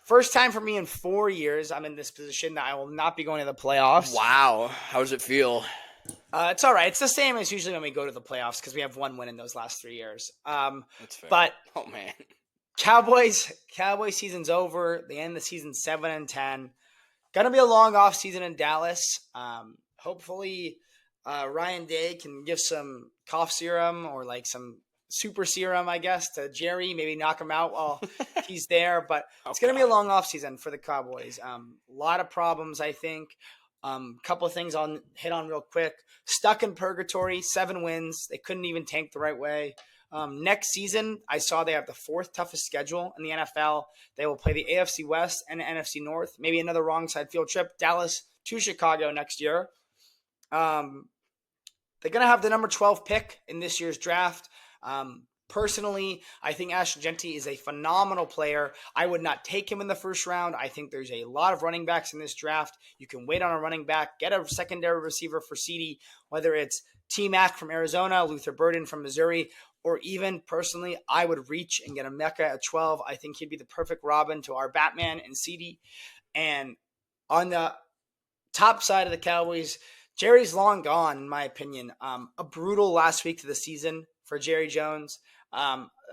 First time for me in 4 years I'm in this position that I will not be going to the playoffs. Wow. How does it feel? It's all right. It's the same as usually when we go to the playoffs because we have one win in those last 3 years. That's fair. But oh man, Cowboys season's over. They end the season 7-10. Gonna be a long off season in Dallas. Hopefully Ryan Day can give some cough serum or like some super serum, I guess, to Jerry. Maybe knock him out while he's there. But it's gonna be a long off season for the Cowboys. A lot of problems, I think. Couple of things I'll hit on real quick. Stuck in purgatory, 7 wins. They couldn't even tank the right way. Next season, I saw they have the 4th toughest schedule in the NFL. They will play the AFC West and the NFC North. Maybe another wrong side field trip. Dallas to Chicago next year. They're going to have the number 12 pick in this year's draft. Personally, I think Ashton Jeanty is a phenomenal player. I would not take him in the first round. I think there's a lot of running backs in this draft. You can wait on a running back, get a secondary receiver for CeeDee, whether it's T-Mac from Arizona, Luther Burden from Missouri, or even personally, I would reach and get a Mecca at 12. I think he'd be the perfect Robin to our Batman and CeeDee. And on the top side of the Cowboys, Jerry's long gone, in my opinion. A brutal last week to the season for Jerry Jones.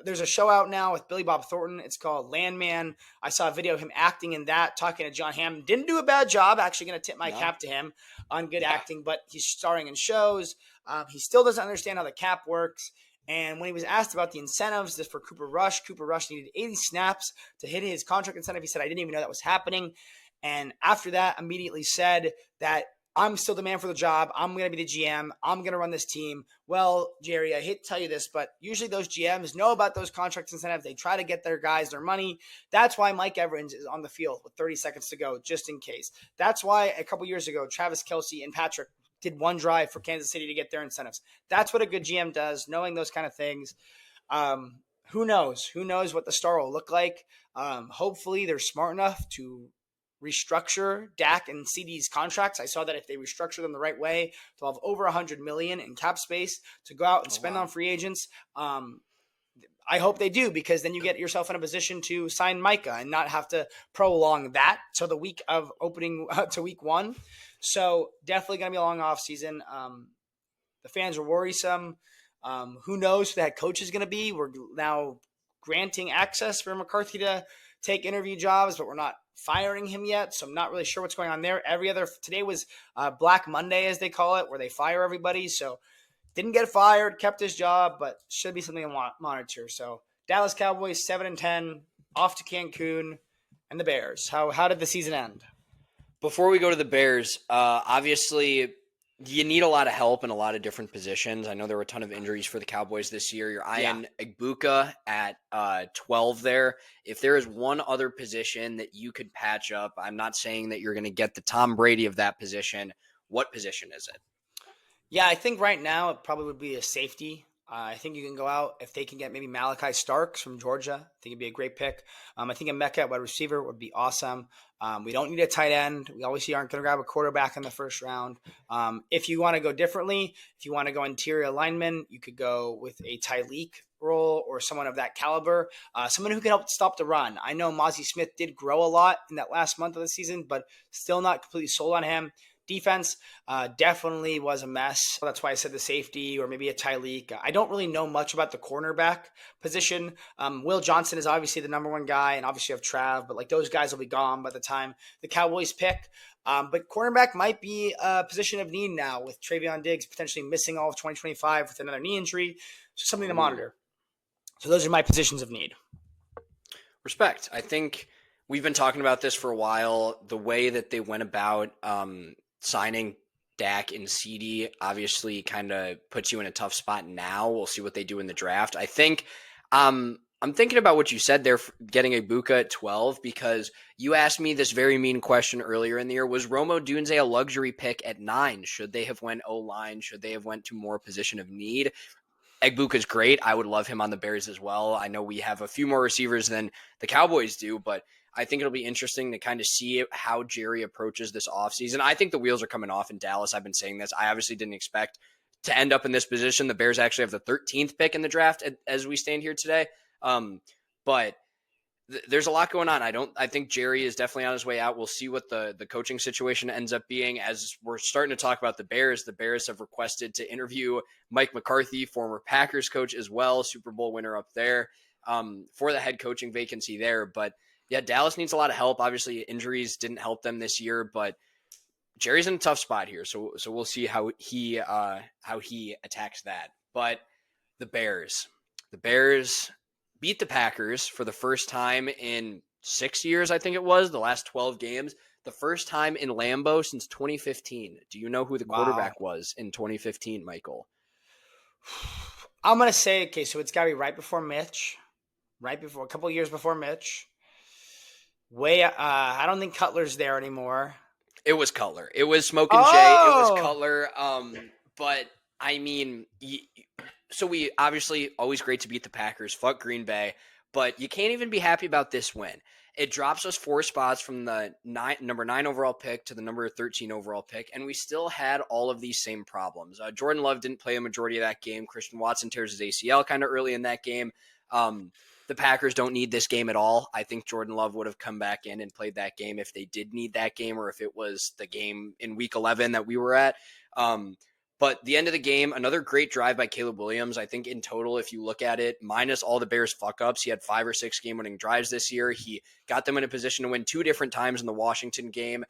There's a show out now with Billy Bob Thornton. It's called Landman. I saw a video of him acting in that, talking to John Hamm. Didn't do a bad job. Actually going to tip my cap to him on good acting, but he's starring in shows. He still doesn't understand how the cap works. And when he was asked about the incentives for Cooper Rush needed 80 snaps to hit his contract incentive. He said, I didn't even know that was happening. And after that, immediately said that I'm still the man for the job. I'm going to be the GM. I'm going to run this team. Well, Jerry, I hate to tell you this, but usually those GMs know about those contract incentives. They try to get their guys their money. That's why Mike Evans is on the field with 30 seconds to go, just in case. That's why a couple years ago, Travis Kelce and Patrick did one drive for Kansas City to get their incentives. That's what a good GM does, knowing those kind of things. Who knows? Who knows what the star will look like? Hopefully they're smart enough to restructure Dak and CeeDee's contracts. I saw that if they restructure them the right way, they'll have over $100 million in cap space to go out and spend on free agents. I hope they do, because then you get yourself in a position to sign Micah and not have to prolong that to the week of opening to week 1. So definitely going to be a long off season. The fans are worrisome. Who knows who the head coach is going to be? We're now granting access for McCarthy to take interview jobs, but we're not firing him yet. So I'm not really sure what's going on there. Today was Black Monday, as they call it, where they fire everybody. So didn't get fired, kept his job, but should be something to monitor. So Dallas Cowboys 7-10, off to Cancun, and the Bears. How did the season end? Before we go to the Bears, obviously You need a lot of help in a lot of different positions. I know there were a ton of injuries for the Cowboys this year. You're eyeing Egbuka at 12 there. If there is one other position that you could patch up, I'm not saying that you're going to get the Tom Brady of that position. What position is it? Yeah, I think right now it probably would be a safety. I think you can go out if they can get maybe Malachi Starks from Georgia. I think it'd be a great pick. I think a Mecca at wide receiver would be awesome. We don't need a tight end. We obviously aren't going to grab a quarterback in the first round. If you want to go differently, if you want to go interior lineman, you could go with a Tyreek role or someone of that caliber, someone who can help stop the run. I know Mozzie Smith did grow a lot in that last month of the season, but still not completely sold on him. Defense definitely was a mess. That's why I said the safety or maybe a Tyreek. I don't really know much about the cornerback position. Will Johnson is obviously the number one guy, and obviously you have Trav, but like those guys will be gone by the time the Cowboys pick. But cornerback might be a position of need now with Travion Diggs potentially missing all of 2025 with another knee injury. So something to monitor. So those are my positions of need. Respect. I think we've been talking about this for a while. The way that they went about signing Dak and CD obviously kind of puts you in a tough spot now. We'll see what they do in the draft. I think I'm thinking about what you said there, getting Egbuka at 12, because you asked me this very mean question earlier in the year. Was Rome Odunze a luxury pick at 9? Should they have went O-line? Should they have went to more position of need? Egbuka's great. I would love him on the Bears as well. I know we have a few more receivers than the Cowboys do, but I think it'll be interesting to kind of see how Jerry approaches this offseason. I think the wheels are coming off in Dallas. I've been saying this. I obviously didn't expect to end up in this position. The Bears actually have the 13th pick in the draft as we stand here today. But there's a lot going on. I think Jerry is definitely on his way out. We'll see what the coaching situation ends up being. As we're starting to talk about the Bears have requested to interview Mike McCarthy, former Packers coach as well, Super Bowl winner up there, for the head coaching vacancy there. But yeah, Dallas needs a lot of help. Obviously, injuries didn't help them this year, but Jerry's in a tough spot here. So we'll see how he attacks that. But the Bears beat the Packers for the first time in 6 years, I think it was, the last 12 games. The first time in Lambeau since 2015. Do you know who the quarterback was in 2015, Michael? I'm going to say, okay, so it's got to be right before a couple years before Mitch. I don't think Cutler's there anymore. It was Cutler. It was Smoking Jay. It was Cutler. But I mean, so we obviously always great to beat the Packers, fuck Green Bay, but you can't even be happy about this win. It drops us 4 spots from the number 9 overall pick to the number 13 overall pick, and we still had all of these same problems. Jordan Love didn't play a majority of that game. Christian Watson tears his ACL kind of early in that game. The Packers don't need this game at all. I think Jordan Love would have come back in and played that game if they did need that game, or if it was the game in week 11 that we were at. But the end of the game, another great drive by Caleb Williams. I think in total, if you look at it, minus all the Bears fuck-ups, he had 5 or 6 game-winning drives this year. He got them in a position to win 2 different times in the Washington game.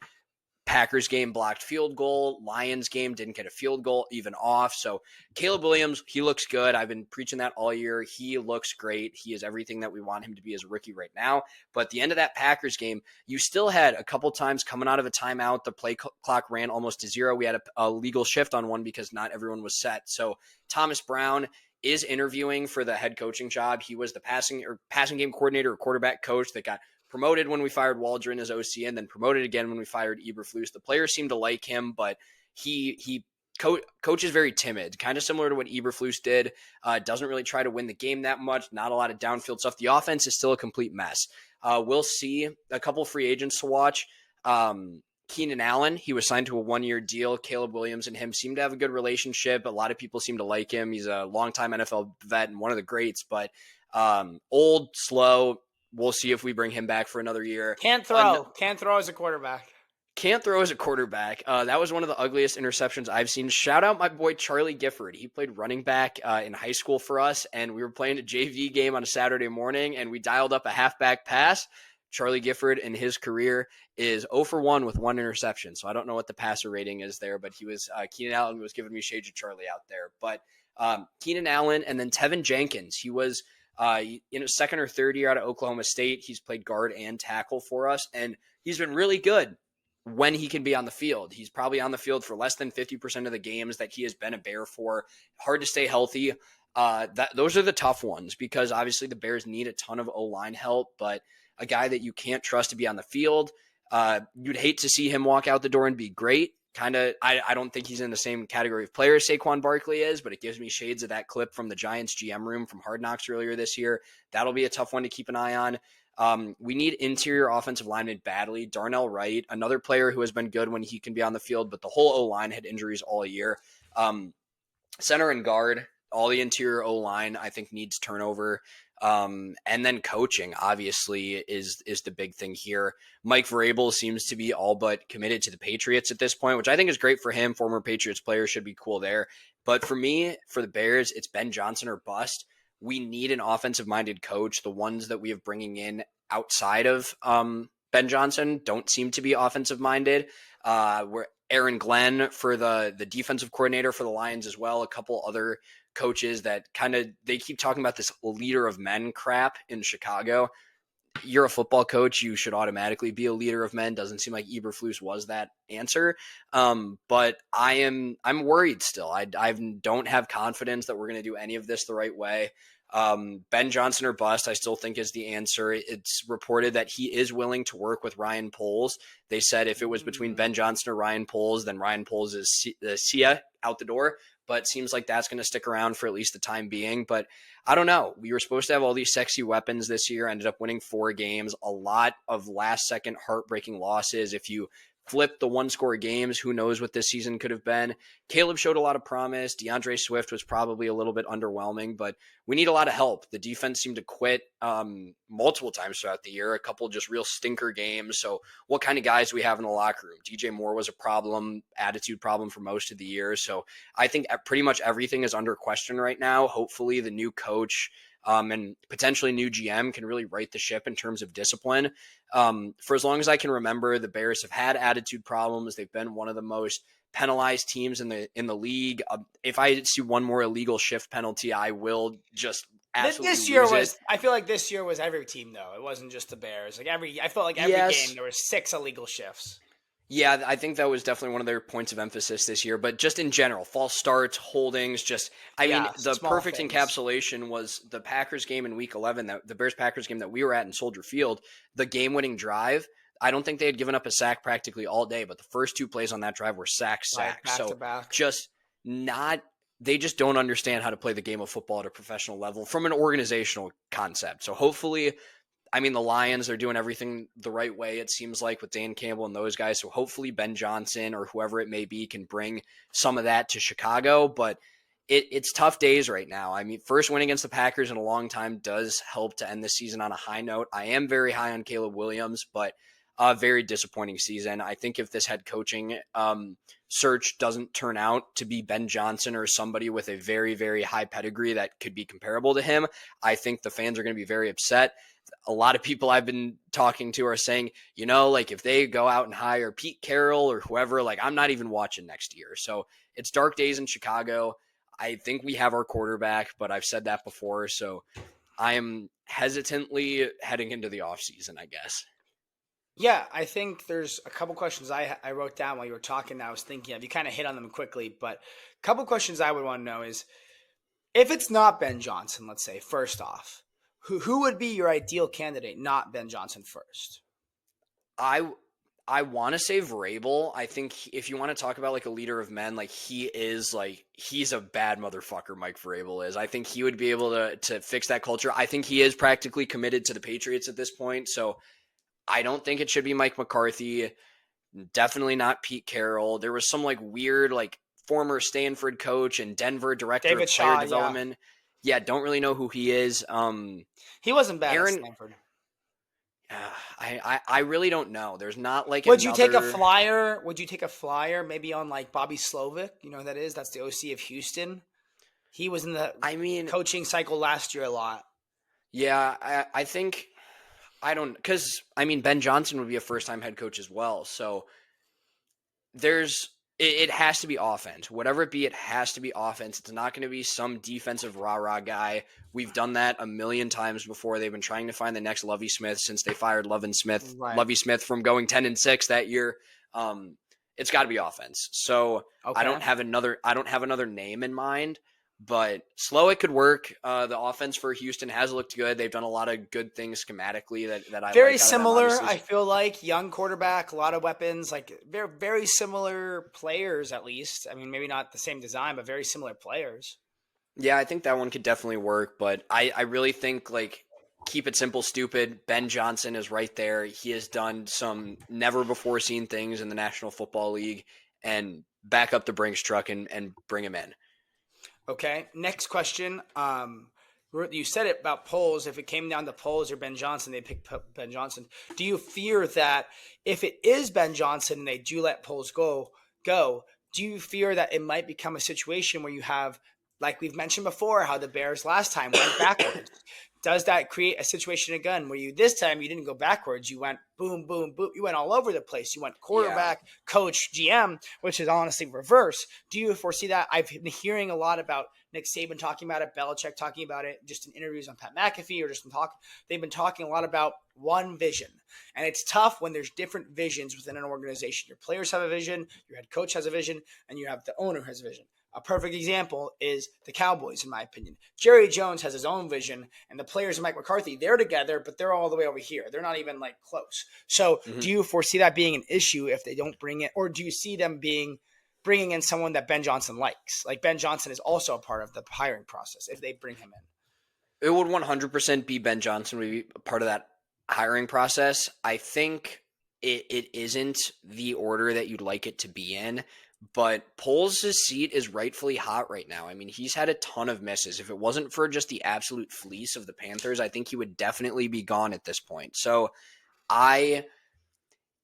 Packers game blocked field goal. Lions game didn't get a field goal even off. So Caleb Williams, he looks good. I've been preaching that all year. He looks great. He is everything that we want him to be as a rookie right now. But at the end of that Packers game, you still had a couple times coming out of a timeout. The play clock ran almost to 0. We had a legal shift on one because not everyone was set. So Thomas Brown is interviewing for the head coaching job. He was the passing game coordinator or quarterback coach that got promoted when we fired Waldron as OC, and then promoted again when we fired Eberflus. The players seem to like him, but he coach is very timid, kind of similar to what Eberflus did. Doesn't really try to win the game that much. Not a lot of downfield stuff. The offense is still a complete mess. We'll see a couple free agents to watch. Keenan Allen, he was signed to a 1-year deal. Caleb Williams and him seem to have a good relationship. A lot of people seem to like him. He's a longtime NFL vet and one of the greats, but old, slow. We'll see if we bring him back for another year. Can't throw as a quarterback. Can't throw as a quarterback. That was one of the ugliest interceptions I've seen. Shout out my boy Charlie Gifford. He played running back in high school for us, and we were playing a JV game on a Saturday morning, and we dialed up a halfback pass. Charlie Gifford in his career is 0 for 1 with 1 interception. So I don't know what the passer rating is there, but he was Keenan Allen was giving me shades of Charlie out there. But Keenan Allen and then Tevin Jenkins. He was in his 2nd or 3rd year out of Oklahoma State. He's played guard and tackle for us, and he's been really good. when he can be on the field. He's probably on the field for less than 50% of the games that he has been a Bear for. Hard to stay healthy. Those are the tough ones because obviously the Bears need a ton of O-line help, but a guy that you can't trust to be on the field, you'd hate to see him walk out the door and be great. I don't think he's in the same category of player as Saquon Barkley is, but it gives me shades of that clip from the Giants GM room from Hard Knocks earlier this year. That'll be a tough one to keep an eye on. We need interior offensive linemen badly. Darnell Wright, another player who has been good when he can be on the field, but the whole O-line had injuries all year. Center and guard, all the interior O-line, I think needs turnover. And then coaching, obviously, is the big thing here. Mike Vrabel seems to be all but committed to the Patriots at this point, which I think is great for him. Former Patriots player should be cool there. But for me, for the Bears, it's Ben Johnson or bust. We need an offensive-minded coach. The ones that we have bringing in outside of Ben Johnson don't seem to be offensive-minded. We're Aaron Glenn for the defensive coordinator for the Lions as well. A couple other coaches that they keep talking about this leader of men crap in Chicago. You're a football coach. You should automatically be a leader of men. Doesn't seem like Eberflus was that answer. But I'm worried still. I don't have confidence that we're going to do any of this the right way. Ben Johnson or bust, I still think is the answer. It's reported that he is willing to work with Ryan Poles. They said if it was between Ben Johnson or Ryan Poles, then Ryan Poles is see ya out the door. But seems like that's going to stick around for at least the time being. But I don't know. We were supposed to have all these sexy weapons this year, ended up winning 4 games, a lot of last-second heartbreaking losses. If you flip the one-score games, who knows what this season could have been. Caleb showed a lot of promise. DeAndre Swift was probably a little bit underwhelming, but we need a lot of help. The defense seemed to quit multiple times throughout the year, a couple just real stinker games. So what kind of guys do we have in the locker room? DJ Moore was a problem, attitude problem for most of the year. So I think pretty much everything is under question right now. Hopefully the new coach and potentially new GM can really right the ship in terms of discipline. For as long as I can remember, the Bears have had attitude problems. They've been one of the most penalized teams in the league. If I see one more illegal shift penalty, I will just absolutely this year lose was. it. I feel like this year was every team though. It wasn't just the Bears. I felt like every Yes. game there were 6 illegal shifts. Yeah, I think that was definitely one of their points of emphasis this year. But just in general, false starts, holdings, I mean, the perfect things. encapsulation was the Packers game in Week 11, the Bears-Packers game that we were at in Soldier Field, the game-winning drive. I don't think they had given up a sack practically all day, but the first 2 plays on that drive were sacks. Back to back. They just don't understand how to play the game of football at a professional level from an organizational concept. So hopefully, I mean, the Lions are doing everything the right way, it seems like, with Dan Campbell and those guys. So hopefully Ben Johnson or whoever it may be can bring some of that to Chicago. But it's tough days right now. I mean, first win against the Packers in a long time does help to end the season on a high note. I am very high on Caleb Williams, but a very disappointing season. I think if this head coaching search doesn't turn out to be Ben Johnson or somebody with a very, very high pedigree that could be comparable to him, I think the fans are going to be very upset. A lot of people I've been talking to are saying, if they go out and hire Pete Carroll or whoever, I'm not even watching next year. So it's dark days in Chicago. I think we have our quarterback, but I've said that before. So I am hesitantly heading into the offseason, I guess. Yeah, I think there's a couple questions I wrote down while you were talking. I was thinking of. You kind of hit on them quickly, but a couple questions I would want to know is, if it's not Ben Johnson, let's say, first off, who would be your ideal candidate, not Ben Johnson first? I want to say Vrabel. I think if you want to talk about a leader of men, he's a bad motherfucker, Mike Vrabel is. I think he would be able to fix that culture. I think he is practically committed to the Patriots at this point. So I don't think it should be Mike McCarthy. Definitely not Pete Carroll. There was some weird former Stanford coach and Denver director David of player Shaw, development. Yeah, don't really know who he is. He wasn't bad Aaron, at Stanford. I really don't know. There's not Would you take a flyer? Would you take a flyer maybe on Bobby Slovic? You know who that is? That's the OC of Houston. He was in the coaching cycle last year a lot. Yeah, I think I don't, because Ben Johnson would be a first-time head coach as well. So it has to be offense. Whatever it be, it has to be offense. It's not going to be some defensive rah-rah guy. We've done that a million times before. They've been trying to find the next Lovie Smith since they fired Lovie Smith from going 10-6 that year. it's got to be offense. So Okay. I don't have another name in mind, but Slowick could work. The offense for Houston has looked good. They've done a lot of good things schematically that I Very like out of them, similar, obviously. I feel like. Young quarterback, a lot of weapons, like they're very similar players, at least. I mean, maybe not the same design, but very similar players. Yeah, I think that one could definitely work, but I really think, like, keep it simple, stupid. Ben Johnson is right there. He has done some never before seen things in the National Football League, and back up the Brinks truck and bring him in. Okay, next question. You said it about polls. If it came down to polls or Ben Johnson, they pick Ben Johnson. Do you fear that if it is Ben Johnson and they do let polls go, do you fear that it might become a situation where you have, like we've mentioned before, how the Bears last time went backwards? Does that create a situation again where this time you didn't go backwards? You went boom, boom, boom. You went all over the place. You went quarterback, coach, GM, which is honestly reverse. Do you foresee that? I've been hearing a lot about Nick Saban talking about it, Belichick talking about it, just in interviews on Pat McAfee or just in talk. They've been talking a lot about one vision. And it's tough when there's different visions within an organization. Your players have a vision, your head coach has a vision, and you have the owner has a vision. A perfect example is the Cowboys, in my opinion. Jerry Jones has his own vision, and the players and Mike McCarthy, they're together, but they're all the way over here. They're not even like close. So do you foresee that being an issue if they don't bring it, or do you see them bringing in someone that Ben Johnson likes? Like Ben Johnson is also a part of the hiring process if they bring him in. It would 100% be Ben Johnson would be a part of that hiring process. I think it isn't the order that you'd like it to be in. But Poles' seat is rightfully hot right now. I mean, he's had a ton of misses. If it wasn't for just the absolute fleece of the Panthers, I think he would definitely be gone at this point. So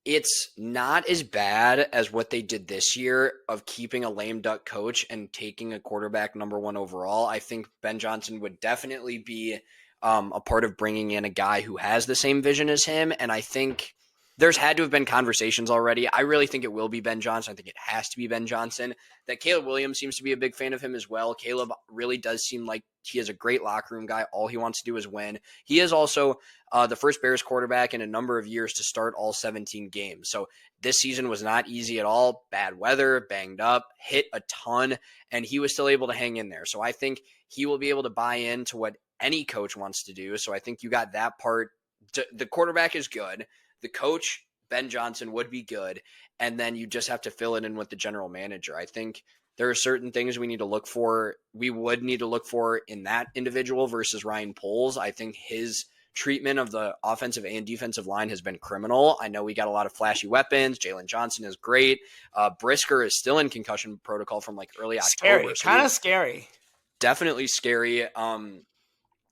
it's not as bad as what they did this year of keeping a lame duck coach and taking a quarterback number 1 overall. I think Ben Johnson would definitely be a part of bringing in a guy who has the same vision as him. And I think there's had to have been conversations already. I really think it will be Ben Johnson. I think it has to be Ben Johnson. That Caleb Williams seems to be a big fan of him as well. Caleb really does seem like he is a great locker room guy. All he wants to do is win. He is also the first Bears quarterback in a number of years to start all 17 games. So this season was not easy at all. Bad weather, banged up, hit a ton, and he was still able to hang in there. So I think he will be able to buy into what any coach wants to do. So I think you got that part. The quarterback is good. The coach, Ben Johnson, would be good. And then you just have to fill it in with the general manager. I think there are certain things we need to look for. We would need to look for in that individual versus Ryan Poles. I think his treatment of the offensive and defensive line has been criminal. I know we got a lot of flashy weapons. Jalen Johnson is great. Brisker is still in concussion protocol from like early October. Scary, kind of scary. Definitely scary.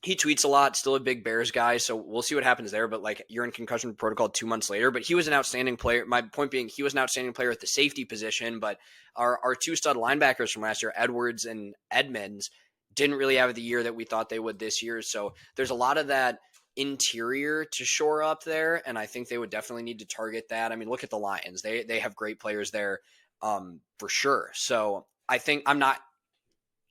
He tweets a lot, still a big Bears guy, so we'll see what happens there. But like, you're in concussion protocol 2 months later, but he was an outstanding player. My point being, he was an outstanding player at the safety position, but our 2 stud linebackers from last year, Edwards and Edmonds, didn't really have the year that we thought they would this year. So there's a lot of that interior to shore up there, and I think they would definitely need to target that. I mean, look at the Lions. They have great players there for sure. So I think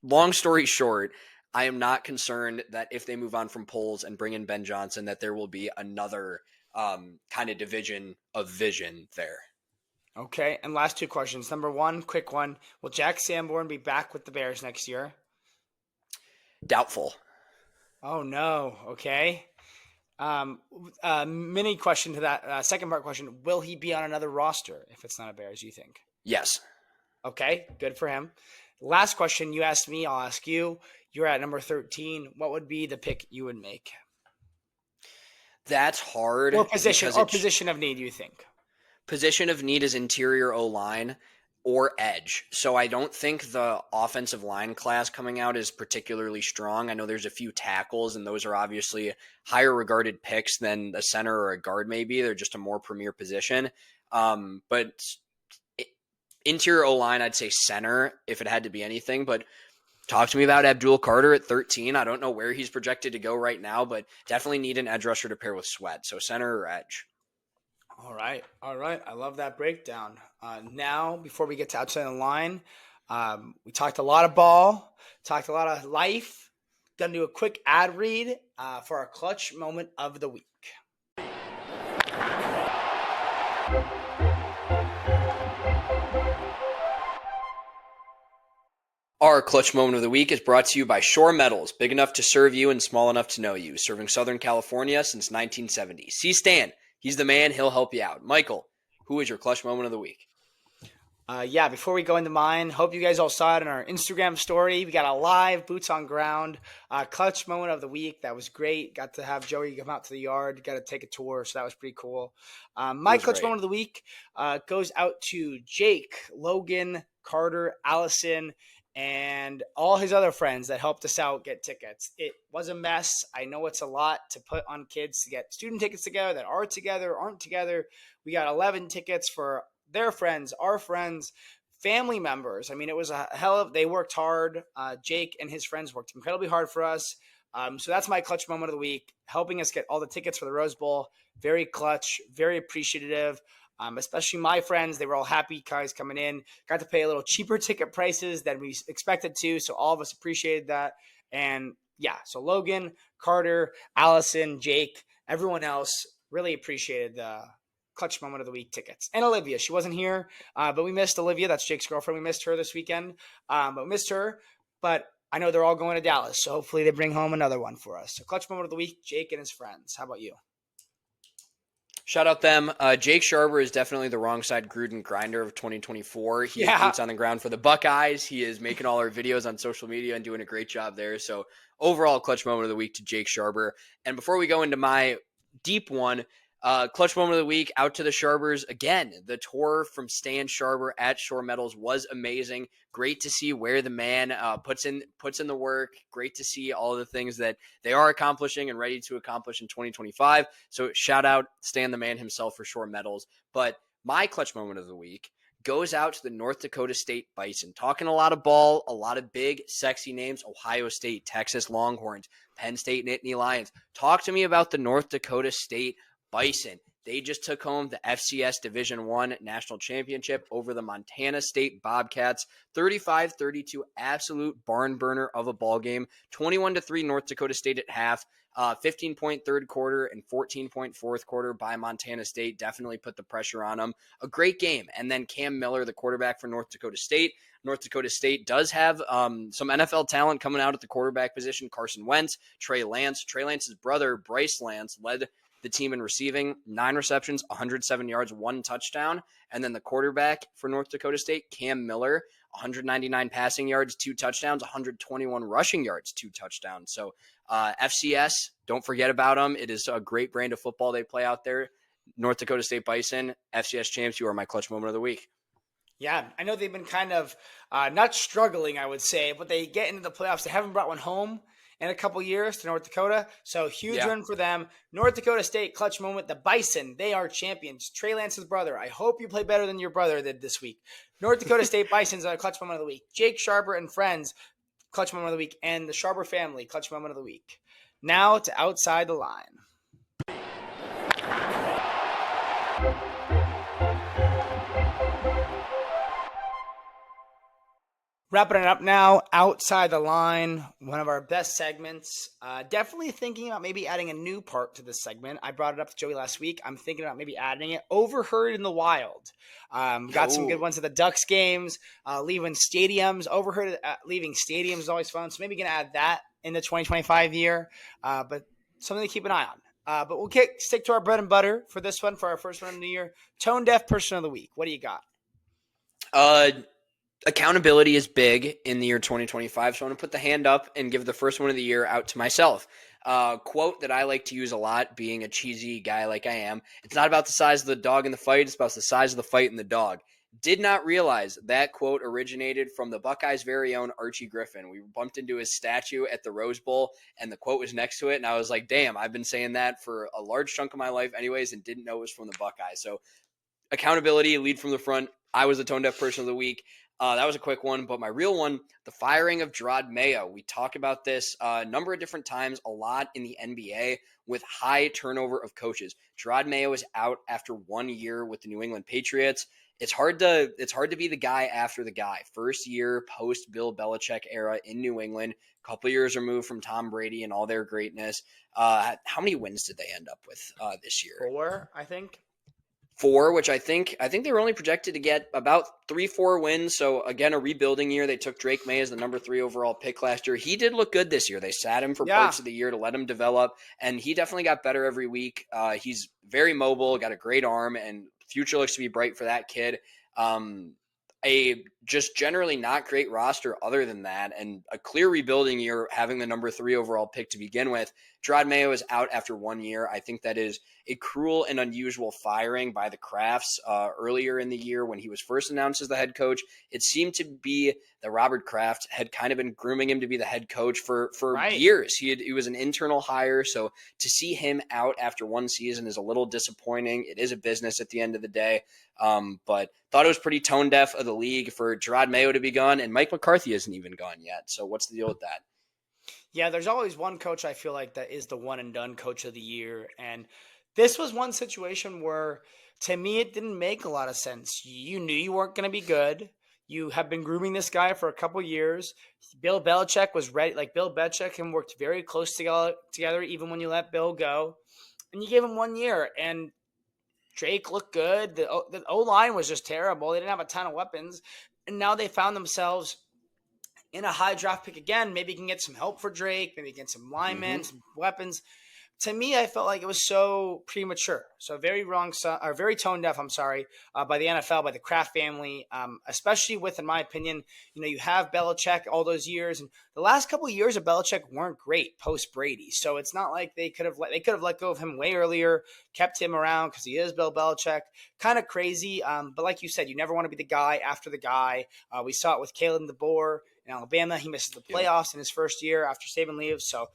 long story short, I am not concerned that if they move on from Poles and bring in Ben Johnson, that there will be another kind of division of vision there. Okay, and last 2 questions. Number 1, quick one. Will Jack Sanborn be back with the Bears next year? Doubtful. Oh, no. Okay. Mini question to that. Second part question. Will he be on another roster if it's not a Bears, you think? Yes. Okay, good for him. Last question you asked me, I'll ask you. You're at number 13. What would be the pick you would make? That's hard. Or position of need, you think? Position of need is interior O-line or edge. So I don't think the offensive line class coming out is particularly strong. I know there's a few tackles, and those are obviously higher regarded picks than a center or a guard maybe. They're just a more premier position. But interior O-line, I'd say center if it had to be anything. But talk to me about Abdul Carter at 13. I don't know where he's projected to go right now, but definitely need an edge rusher to pair with Sweat. So center or edge. All right. I love that breakdown. Now, before we get to outside the line, we talked a lot of ball, talked a lot of life. Going to do a quick ad read for our clutch moment of the week. Our clutch moment of the week is brought to you by Shore Metals, big enough to serve you and small enough to know you, serving Southern California since 1970. See Stan, he's the man, he'll help you out. Michael, who is your clutch moment of the week? Before we go into mine, hope you guys all saw it in our Instagram story. We got a live boots on ground clutch moment of the week. That was great. Got to have Joey come out to the yard, got to take a tour, so that was pretty cool. My clutch moment of the week goes out to Jake, Logan, Carter, Allison, and all his other friends that helped us out get tickets. It was a mess. I know it's a lot to put on kids to get student tickets together that are together, aren't together. We got 11 tickets for their friends, our friends, family members. I mean, it was a hell of, they worked hard. Jake and his friends worked incredibly hard for us. So that's my clutch moment of the week, helping us get all the tickets for the Rose Bowl. Very clutch, very appreciative. Especially my friends, they were all happy guys coming in, got to pay a little cheaper ticket prices than we expected to. So all of us appreciated that. And yeah, so Logan, Carter, Allison, Jake, everyone else really appreciated the clutch moment of the week tickets. And Olivia, she wasn't here, but we missed Olivia. That's Jake's girlfriend. We missed her this weekend, but we missed her. But I know they're all going to Dallas, so hopefully they bring home another one for us. So clutch moment of the week, Jake and his friends. How about you? Shout out them. Jake Sharber is definitely the wrong side Gruden grinder of 2024. He has boots on the ground for the Buckeyes. He is making all our videos on social media and doing a great job there. So overall clutch moment of the week to Jake Sharber. And before we go into my deep one, clutch moment of the week out to the Sharbers. Again, the tour from Stan Sharber at Shore Metals was amazing. Great to see where the man puts in the work. Great to see all the things that they are accomplishing and ready to accomplish in 2025. So shout out Stan the man himself for Shore Metals. But my clutch moment of the week goes out to the North Dakota State Bison. Talking a lot of ball, a lot of big, sexy names. Ohio State, Texas Longhorns, Penn State Nittany Lions. Talk to me about the North Dakota State Bison. They just took home the FCS Division I National Championship over the Montana State Bobcats. 35-32, absolute barn burner of a ball game. 21-3 North Dakota State at half. 15-point third quarter and 14-point fourth quarter by Montana State. Definitely put the pressure on them. A great game. And then Cam Miller, the quarterback for North Dakota State. North Dakota State does have some NFL talent coming out at the quarterback position. Carson Wentz, Trey Lance. Trey Lance's brother, Bryce Lance, led the team in receiving, 9 receptions, 107 yards, 1 touchdown. And then the quarterback for North Dakota State, Cam Miller, 199 passing yards, 2 touchdowns, 121 rushing yards, 2 touchdowns. So FCS, don't forget about them. It is a great brand of football they play out there. North Dakota State Bison, FCS champs, you are my clutch moment of the week. Yeah, I know they've been kind of not struggling, I would say, but they get into the playoffs. They haven't brought one home in a couple years to North Dakota. So huge win for them. North Dakota State clutch moment. The Bison, they are champions. Trey Lance's brother. I hope you play better than your brother did this week. North Dakota State Bisons are clutch moment of the week. Jake Sharber and friends, clutch moment of the week. And the Sharber family, clutch moment of the week. Now to outside the line. Wrapping it up now, outside the line, one of our best segments. Definitely thinking about maybe adding a new part to this segment. I brought it up to Joey last week. I'm thinking about maybe adding it. Overheard in the Wild. Got some good ones at the Ducks games, leaving stadiums. Overheard leaving stadiums is always fun. So maybe going to add that in the 2025 year, but something to keep an eye on. But we'll stick to our bread and butter for this one, for our first one of the year. Tone deaf person of the week. What do you got? Accountability is big in the year 2025, so I want to put the hand up and give the first one of the year out to myself. Quote that I like to use a lot, being a cheesy guy like I am. It's not about the size of the dog in the fight, it's about the size of the fight in the dog. Did not realize that quote originated from the Buckeyes' very own Archie Griffin. We bumped into his statue at the Rose Bowl, and the quote was next to it, and I was like, damn, I've been saying that for a large chunk of my life anyways and didn't know it was from the Buckeyes. So accountability, lead from the front. I was the tone deaf person of the week. That was a quick one, but my real one, the firing of Jerod Mayo. We talk about this a number of different times, a lot in the NBA with high turnover of coaches. Jerod Mayo is out after 1 year with the New England Patriots. It's hard to be the guy after the guy. First year post Bill Belichick era in New England, a couple years removed from Tom Brady and all their greatness. How many wins did they end up with this year? 4, I think. 4, which I think they were only projected to get about 3-4 wins. So again, a rebuilding year. They took Drake May as the number 3 overall pick last year. He did look good this year. They sat him for parts of the year to let him develop, and he definitely got better every week. He's very mobile, got a great arm, and future looks to be bright for that kid. A just generally not great roster other than that, and a clear rebuilding year, having the number 3 overall pick to begin with. Jerod Mayo is out after 1 year. I think that is a cruel and unusual firing by the Krafts earlier in the year when he was first announced as the head coach. It seemed to be that Robert Kraft had kind of been grooming him to be the head coach for years. He was an internal hire, so to see him out after 1 season is a little disappointing. It is a business at the end of the day, but thought it was pretty tone deaf of the league for Jerod Mayo to be gone, and Mike McCarthy isn't even gone yet. So what's the deal with that? Yeah, there's always one coach I feel like that is the one and done coach of the year. And this was one situation where, to me, it didn't make a lot of sense. You knew you weren't going to be good. You have been grooming this guy for a couple years. Bill Belichick was ready. Like, Bill Belichick and worked very close together even when you let Bill go. And you gave him 1 year. And Drake looked good. The O-line was just terrible. They didn't have a ton of weapons. And now they found themselves in a high draft pick again. Maybe you can get some help for Drake, maybe get some linemen, some weapons. To me, I felt like it was so premature. So very very tone deaf, by the NFL, by the Kraft family, especially with, in my opinion, you have Belichick all those years. And the last couple of years of Belichick weren't great post Brady. So it's not like they could have let go of him way earlier, kept him around because he is Bill Belichick. Kind of crazy. But like you said, you never want to be the guy after the guy. We saw it with Kalen DeBoer in Alabama. He misses the playoffs in his first year after Saban leaves. So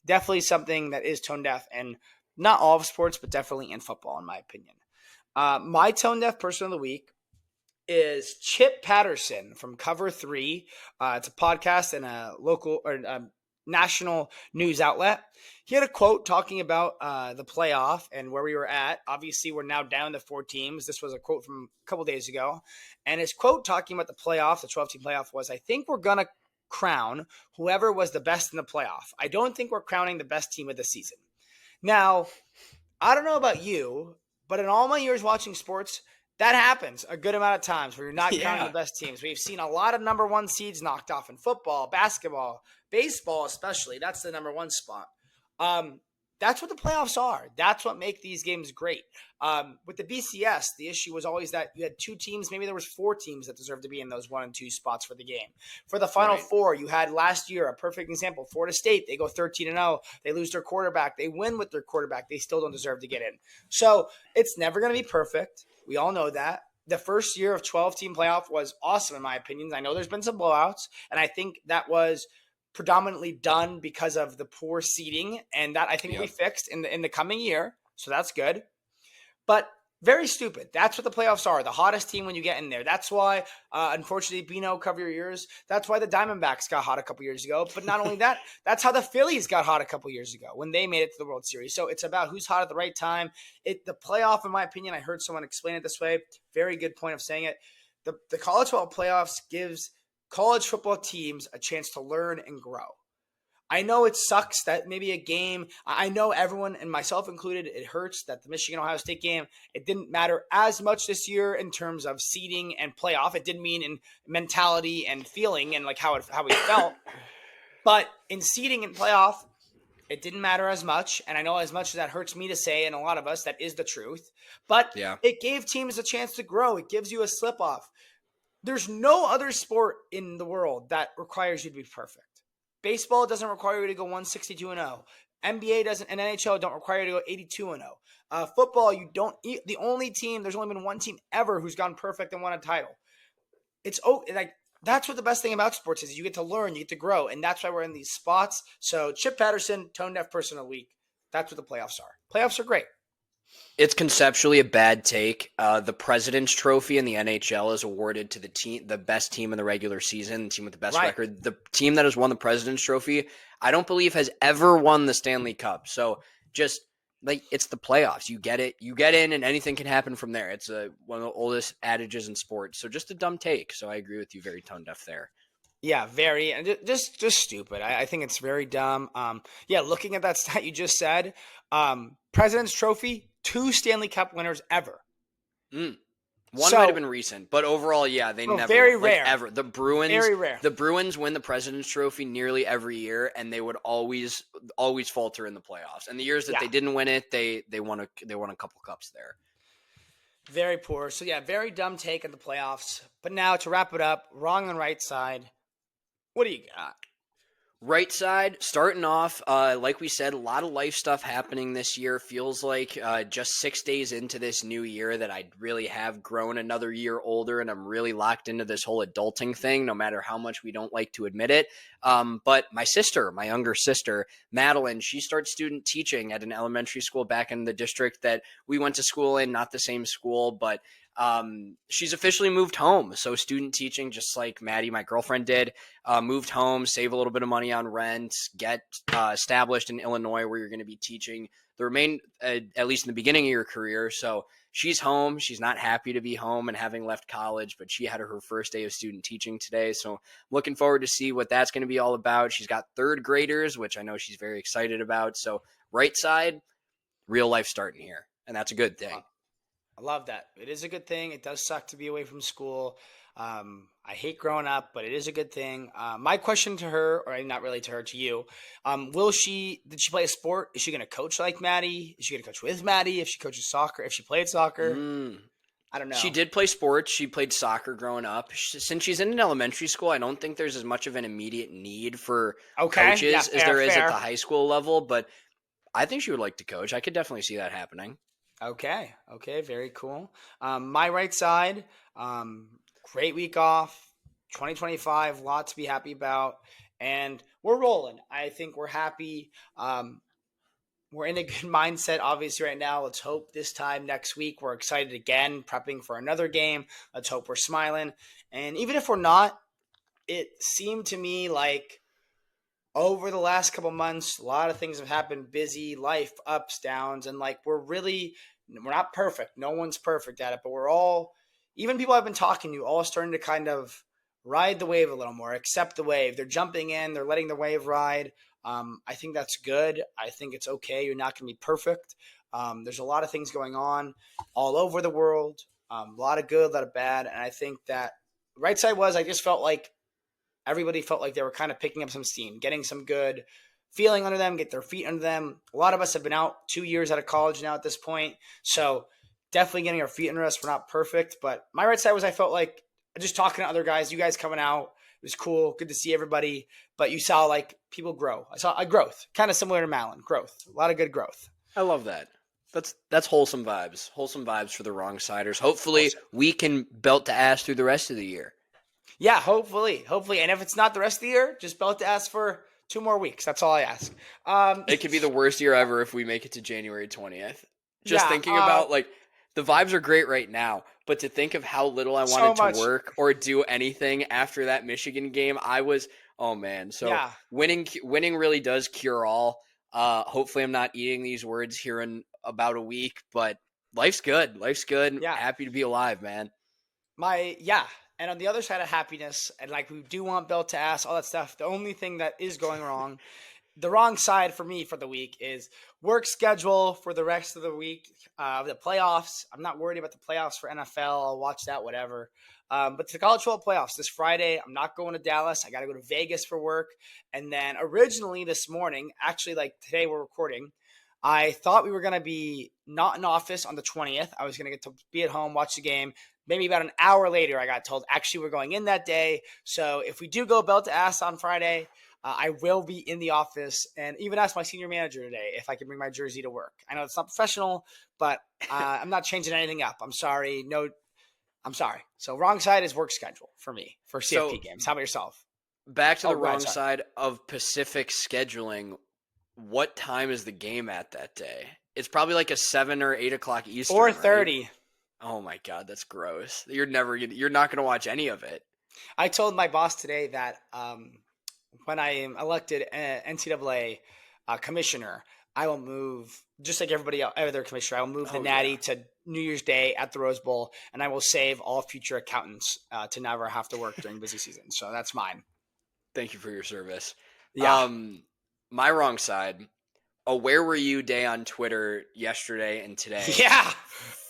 definitely something that is tone deaf, and not all of sports, but definitely in football, in my opinion. My tone deaf person of the week is Chip Patterson from Cover 3. It's a podcast and a local or national news outlet. He had a quote talking about the playoff and where we were at. Obviously, we're now down to 4 teams. This was a quote from a couple days ago. And his quote talking about the playoff, the 12-team playoff, was, "I think we're going to crown whoever was the best in the playoff. I don't think we're crowning the best team of the season." Now, I don't know about you, but in all my years watching sports, that happens a good amount of times where you're not crowning the best teams. We've seen a lot of number 1 seeds knocked off in football, basketball, baseball especially. That's the number 1 spot. That's what the playoffs are. That's what make these games great. With the BCS, the issue was always that you had 2 teams. Maybe there was 4 teams that deserved to be in those 1 and 2 spots for the game. For the Final Four, you had last year a perfect example. Florida State, they go 13-0. They lose their quarterback. They win with their quarterback. They still don't deserve to get in. So it's never going to be perfect. We all know that. The first year of 12-team playoff was awesome, in my opinion. I know there's been some blowouts, and I think that was predominantly done because of the poor seeding, and that I think we fixed in the coming year. So that's good. But very stupid. That's what the playoffs are. The hottest team when you get in there. That's why, unfortunately, Bino, cover your ears. That's why the Diamondbacks got hot a couple years ago. But not only that, that's how the Phillies got hot a couple years ago when they made it to the World Series. So it's about who's hot at the right time. The playoff, in my opinion, I heard someone explain it this way. Very good point of saying it. The college football playoffs gives college football teams a chance to learn and grow. I know it sucks that maybe a game, I know everyone, and myself included, it hurts that the Michigan-Ohio State game, it didn't matter as much this year in terms of seeding and playoff. It didn't mean in mentality and feeling and like how we felt. But in seeding and playoff, it didn't matter as much. And I know as much as that hurts me to say, and a lot of us, that is the truth. But it gave teams a chance to grow. It gives you a slip-off. There's no other sport in the world that requires you to be perfect. Baseball doesn't require you to go 162-0. NBA doesn't, and NHL don't require you to go 82-0. Football, you don't. The only team, there's only been 1 team ever who's gone perfect and won a title. It's like that's what the best thing about sports is. You get to learn, you get to grow, and that's why we're in these spots. So Chip Patterson, tone deaf person of the week. That's what the playoffs are. Playoffs are great. It's conceptually a bad take. The President's Trophy in the NHL is awarded to the best team in the regular season, the team with the best record. The team that has won the President's Trophy, I don't believe has ever won the Stanley Cup. So just like it's the playoffs. You get it. You get in, and anything can happen from there. It's one of the oldest adages in sports. So just a dumb take. So I agree with you. Very tone deaf there. Yeah, very, and just stupid. I think it's very dumb. Looking at that stat you just said, President's Trophy, 2 Stanley Cup winners ever. One So- might have been recent, but overall, yeah, they never very like, rare. ever. The Bruins, Very rare. the Bruins win the President's Trophy nearly every year, and they would always falter in the playoffs. And the years that Yeah. they didn't win it, they won a couple cups there. Very poor. So yeah, very dumb take at the playoffs. But now to wrap it up, wrong and right side. What do you got? Right side, starting off, like we said, a lot of life stuff happening this year. Feels like just 6 days into this new year that I really have grown another year older, and I'm really locked into this whole adulting thing, no matter how much we don't like to admit it. But my younger sister, Madeline, she starts student teaching at an elementary school back in the district that we went to school in, not the same school, but she's officially moved home. So student teaching, just like Maddie, my girlfriend, did, moved home, save a little bit of money on rent, get established in Illinois where you're going to be teaching at least in the beginning of your career. So she's home. She's not happy to be home and having left college, but she had her first day of student teaching today. So I'm looking forward to see what that's going to be all about. She's got third graders, which I know she's very excited about. So right side, real life starting here. And that's a good thing. I love that. It is a good thing. It does suck to be away from school. I hate growing up, but it is a good thing. My question to her, or not really to her, to you, did she play a sport? Is she going to coach like Maddie? Is she going to coach with Maddie? If she coaches soccer, if she played soccer? I don't know. She did play sports. She played soccer growing up. Since she's in an elementary school, I don't think there's as much of an immediate need for coaches Yeah, as there is fair. at the high school level, but I think she would like to coach. I could definitely see that happening. Okay, very cool. My right side, great week off, 2025, lot to be happy about, and we're rolling. I think we're happy. We're in a good mindset, obviously, right now. Let's hope this time next week we're excited again, prepping for another game. Let's hope we're smiling. And even if we're not, it seemed to me like over the last couple months, a lot of things have happened, busy life, ups, downs, and like we're not perfect. No one's perfect at it, but we're all, even people I've been talking to, all starting to kind of ride the wave a little more, accept the wave. They're jumping in, they're letting the wave ride. I think that's good. I think it's okay. You're not going to be perfect. There's a lot of things going on all over the world, a lot of good, a lot of bad, and I think that right side I just felt like everybody felt like they were kind of picking up some steam, getting some good feeling under them, get their feet under them. A lot of us have been out 2 years out of college now at this point. So definitely getting our feet under us. We're not perfect. But my right side I felt like just talking to other guys, you guys coming out. It was cool. Good to see everybody. But you saw like people grow. I saw a growth, kind of similar to Malin. Growth. A lot of good growth. I love that. That's wholesome vibes. Wholesome vibes for the wrong siders. Hopefully we can belt to ass through the rest of the year. Yeah, hopefully. And if it's not the rest of the year, just belt to ask for 2 more weeks. That's all I ask. It could be the worst year ever if we make it to January 20th. Just Yeah, thinking about like the vibes are great right now, but to think of how little I wanted to work or do anything after that Michigan game, oh man. So yeah. winning really does cure all. Hopefully I'm not eating these words here in about a week, but life's good. Yeah. Happy to be alive, man. And on the other side of happiness, and like we do want belt to ass, all that stuff, the only thing that is going wrong, the wrong side for me for the week is work schedule for the rest of the week, the playoffs. I'm not worried about the playoffs for NFL. I'll watch that, whatever. But the college football playoffs this Friday, I'm not going to Dallas. I got to go to Vegas for work. And then originally this morning, actually like today we're recording, I thought we were going to be not in office on the 20th. I was going to get to be at home, watch the game. Maybe about an hour later, I got told, actually, we're going in that day. So if we do go belt to ass on Friday, I will be in the office, and even asked my senior manager today if I can bring my jersey to work. I know it's not professional, but I'm not changing anything up. I'm sorry. No, I'm sorry. So wrong side is work schedule for me for CFP games. How about yourself? Back to the wrong side of Pacific scheduling. What time is the game at that day? It's probably like a 7 or 8 o'clock Eastern. 4:30. Right? Oh my God, that's gross. You're not going to watch any of it. I told my boss today that when I am elected NCAA commissioner, I will move, just like everybody else, other commissioner, I will move the Natty to New Year's Day at the Rose Bowl, and I will save all future accountants to never have to work during busy season. So that's mine. Thank you for your service. Yeah. My wrong side. Where were you day on Twitter yesterday and today? Yeah.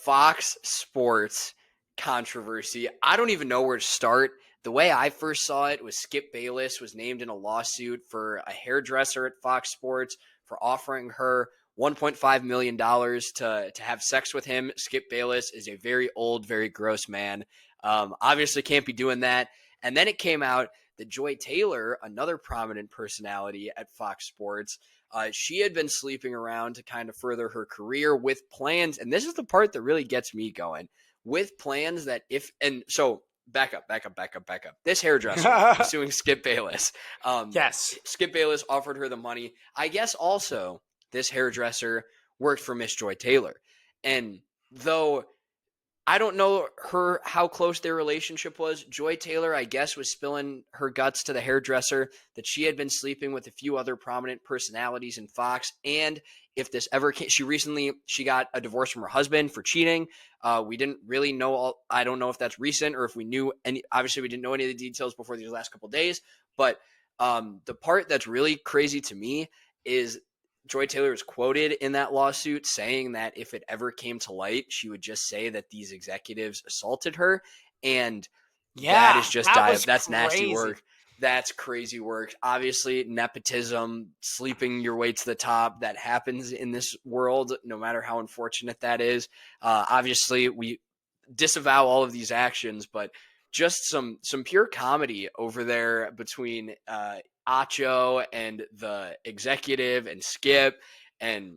Fox Sports controversy. I don't even know where to start. The way I first saw it was Skip Bayless was named in a lawsuit for a hairdresser at Fox Sports for offering her $1.5 million to have sex with him. Skip Bayless is a very old, very gross man. Obviously can't be doing that. And then it came out that Joy Taylor, another prominent personality at Fox Sports, she had been sleeping around to kind of further her career with plans. And this is the part that really gets me going, with plans that back up. This hairdresser is suing Skip Bayless. Yes. Skip Bayless offered her the money. I guess also this hairdresser worked for Miss Joy Taylor. And though I don't know how close their relationship was, Joy Taylor, I guess, was spilling her guts to the hairdresser that she had been sleeping with a few other prominent personalities in Fox. And if this ever came, she got a divorce from her husband for cheating. We didn't really know. I don't know if that's recent or if we knew any. Obviously, we didn't know any of the details before these last couple of days. But the part that's really crazy to me is Joy Taylor is quoted in that lawsuit saying that if it ever came to light, she would just say that these executives assaulted her. And that is just that's nasty work. That's crazy work. Obviously, nepotism, sleeping your way to the top, that happens in this world, no matter how unfortunate that is. Obviously, we disavow all of these actions, but just some pure comedy over there between Acho and the executive and Skip, and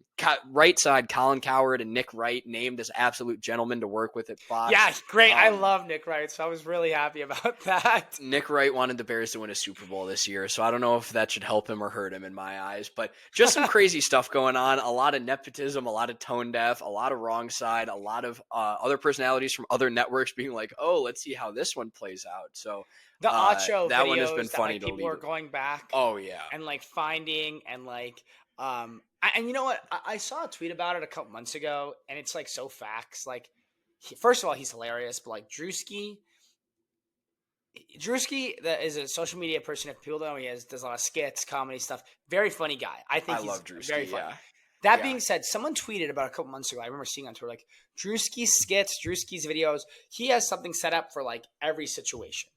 right side Colin Cowherd and Nick Wright named as absolute gentlemen to work with at Fox. Yeah, great. I love Nick Wright, so I was really happy about that. Nick Wright wanted the Bears to win a Super Bowl this year, so I don't know if that should help him or hurt him in my eyes. But just some crazy stuff going on. A lot of nepotism, a lot of tone deaf, a lot of wrong side, a lot of other personalities from other networks being like, "Oh, let's see how this one plays out." So the Acho that videos one has been funny that, to people are going back. Oh yeah, and like finding and like and you know what? I saw a tweet about it a couple months ago, and it's like so facts. Like, first of all, he's hilarious, but like Drewski that is a social media person. If people don't know, does a lot of skits, comedy stuff. Very funny guy. I think he's love Drewski, very funny. Yeah. That being said, someone tweeted about a couple months ago. I remember seeing on Twitter like Drewski's skits, Drewski's videos. He has something set up for like every situation.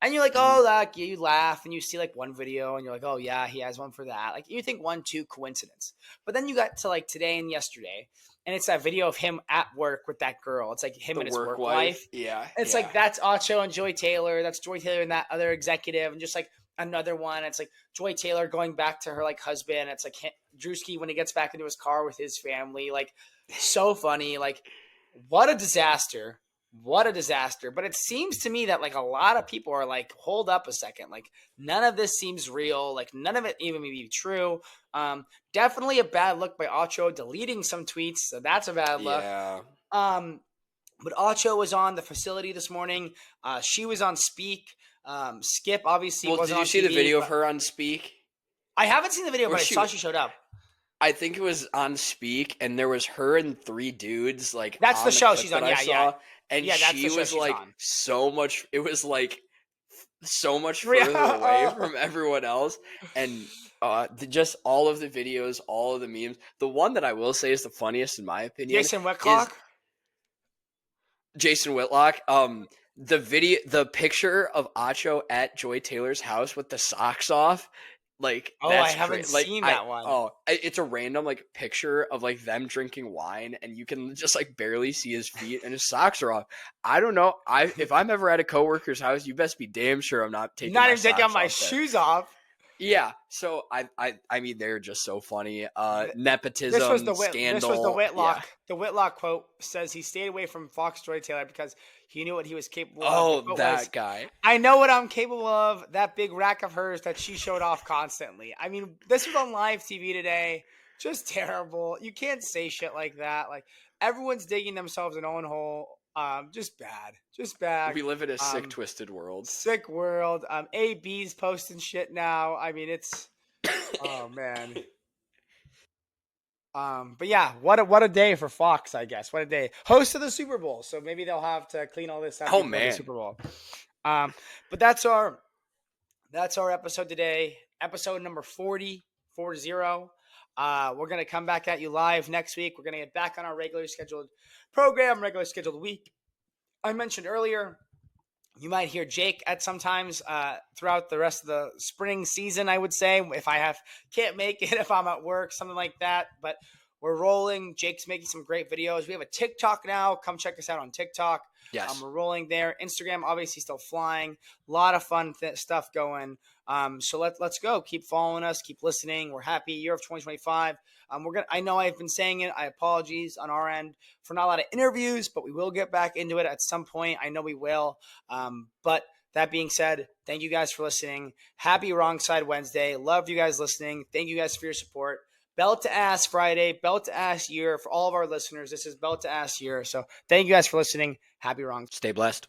And you're like, oh, like you laugh and you see like one video and you're like, oh yeah, he has one for that. Like you think 1-2 coincidence. But then you got to like today and yesterday, and it's that video of him at work with that girl. It's like him and his work wife. Yeah. It's like that's Acho and Joy Taylor. That's Joy Taylor and that other executive, and just like another one. It's like Joy Taylor going back to her like husband. It's like Drewski when he gets back into his car with his family. Like so funny. Like what a disaster. What a disaster. But it seems to me that like a lot of people are like, hold up a second. Like none of this seems real. Like none of it even may be true. Definitely a bad look by Acho deleting some tweets. So that's a bad look. Yeah. But Acho was on the facility this morning. She was on Speak. Skip obviously wasn't on Did you see TV, the video of her on Speak? I haven't seen the video, but I saw she showed up. I think it was on Speak, and there was her and 3 dudes like. That's the show she's on. Yeah. And yeah, she was like so much. It was like so much further away from everyone else, and just all of the videos, all of the memes. The one that I will say is the funniest in my opinion. Jason Whitlock. The picture of Acho at Joy Taylor's house with the socks off. Like, I haven't seen that one. It's a random like picture of like them drinking wine, and you can just like barely see his feet, and his socks are off. I don't know. If I'm ever at a coworker's house, you best be damn sure I'm not taking my shoes off. Yeah. So I mean, they're just so funny. Nepotism, scandal. This was the Whitlock. Yeah. The Whitlock quote says he stayed away from Fox Joy Taylor because he knew what he was capable of. Oh, that guy. I know what I'm capable of. That big rack of hers that she showed off constantly. I mean, this was on live TV today. Just terrible. You can't say shit like that. Like everyone's digging themselves an own hole. Just bad. We live in a sick, twisted world. Sick world. AB's posting shit now. I mean, it's oh man. But yeah, what a day for Fox, I guess. What a day. Host of the Super Bowl, so maybe they'll have to clean all this up. Oh man, the Super Bowl. But that's our episode today. Episode number 40 4-0. We're going to come back at you live next week. We're going to get back on our regularly scheduled program, regularly scheduled week. I mentioned earlier, you might hear Jake at sometimes throughout the rest of the spring season, I would say, if I can't make it, if I'm at work, something like that. But we're rolling. Jake's making some great videos. We have a TikTok now. Come check us out on TikTok. Yes. We're rolling there. Instagram, obviously, still flying. A lot of fun stuff going. So let's go. Keep following us. Keep listening. We're happy. Year of 2025. I know I've been saying it. I apologize on our end for not a lot of interviews, but we will get back into it at some point. I know we will. But that being said, thank you guys for listening. Happy Wrong Side Wednesday. Love you guys listening. Thank you guys for your support. Belt to Ass Friday, Belt to Ass year for all of our listeners. This is Belt to Ass year. So thank you guys for listening. Happy Wrong. Stay blessed.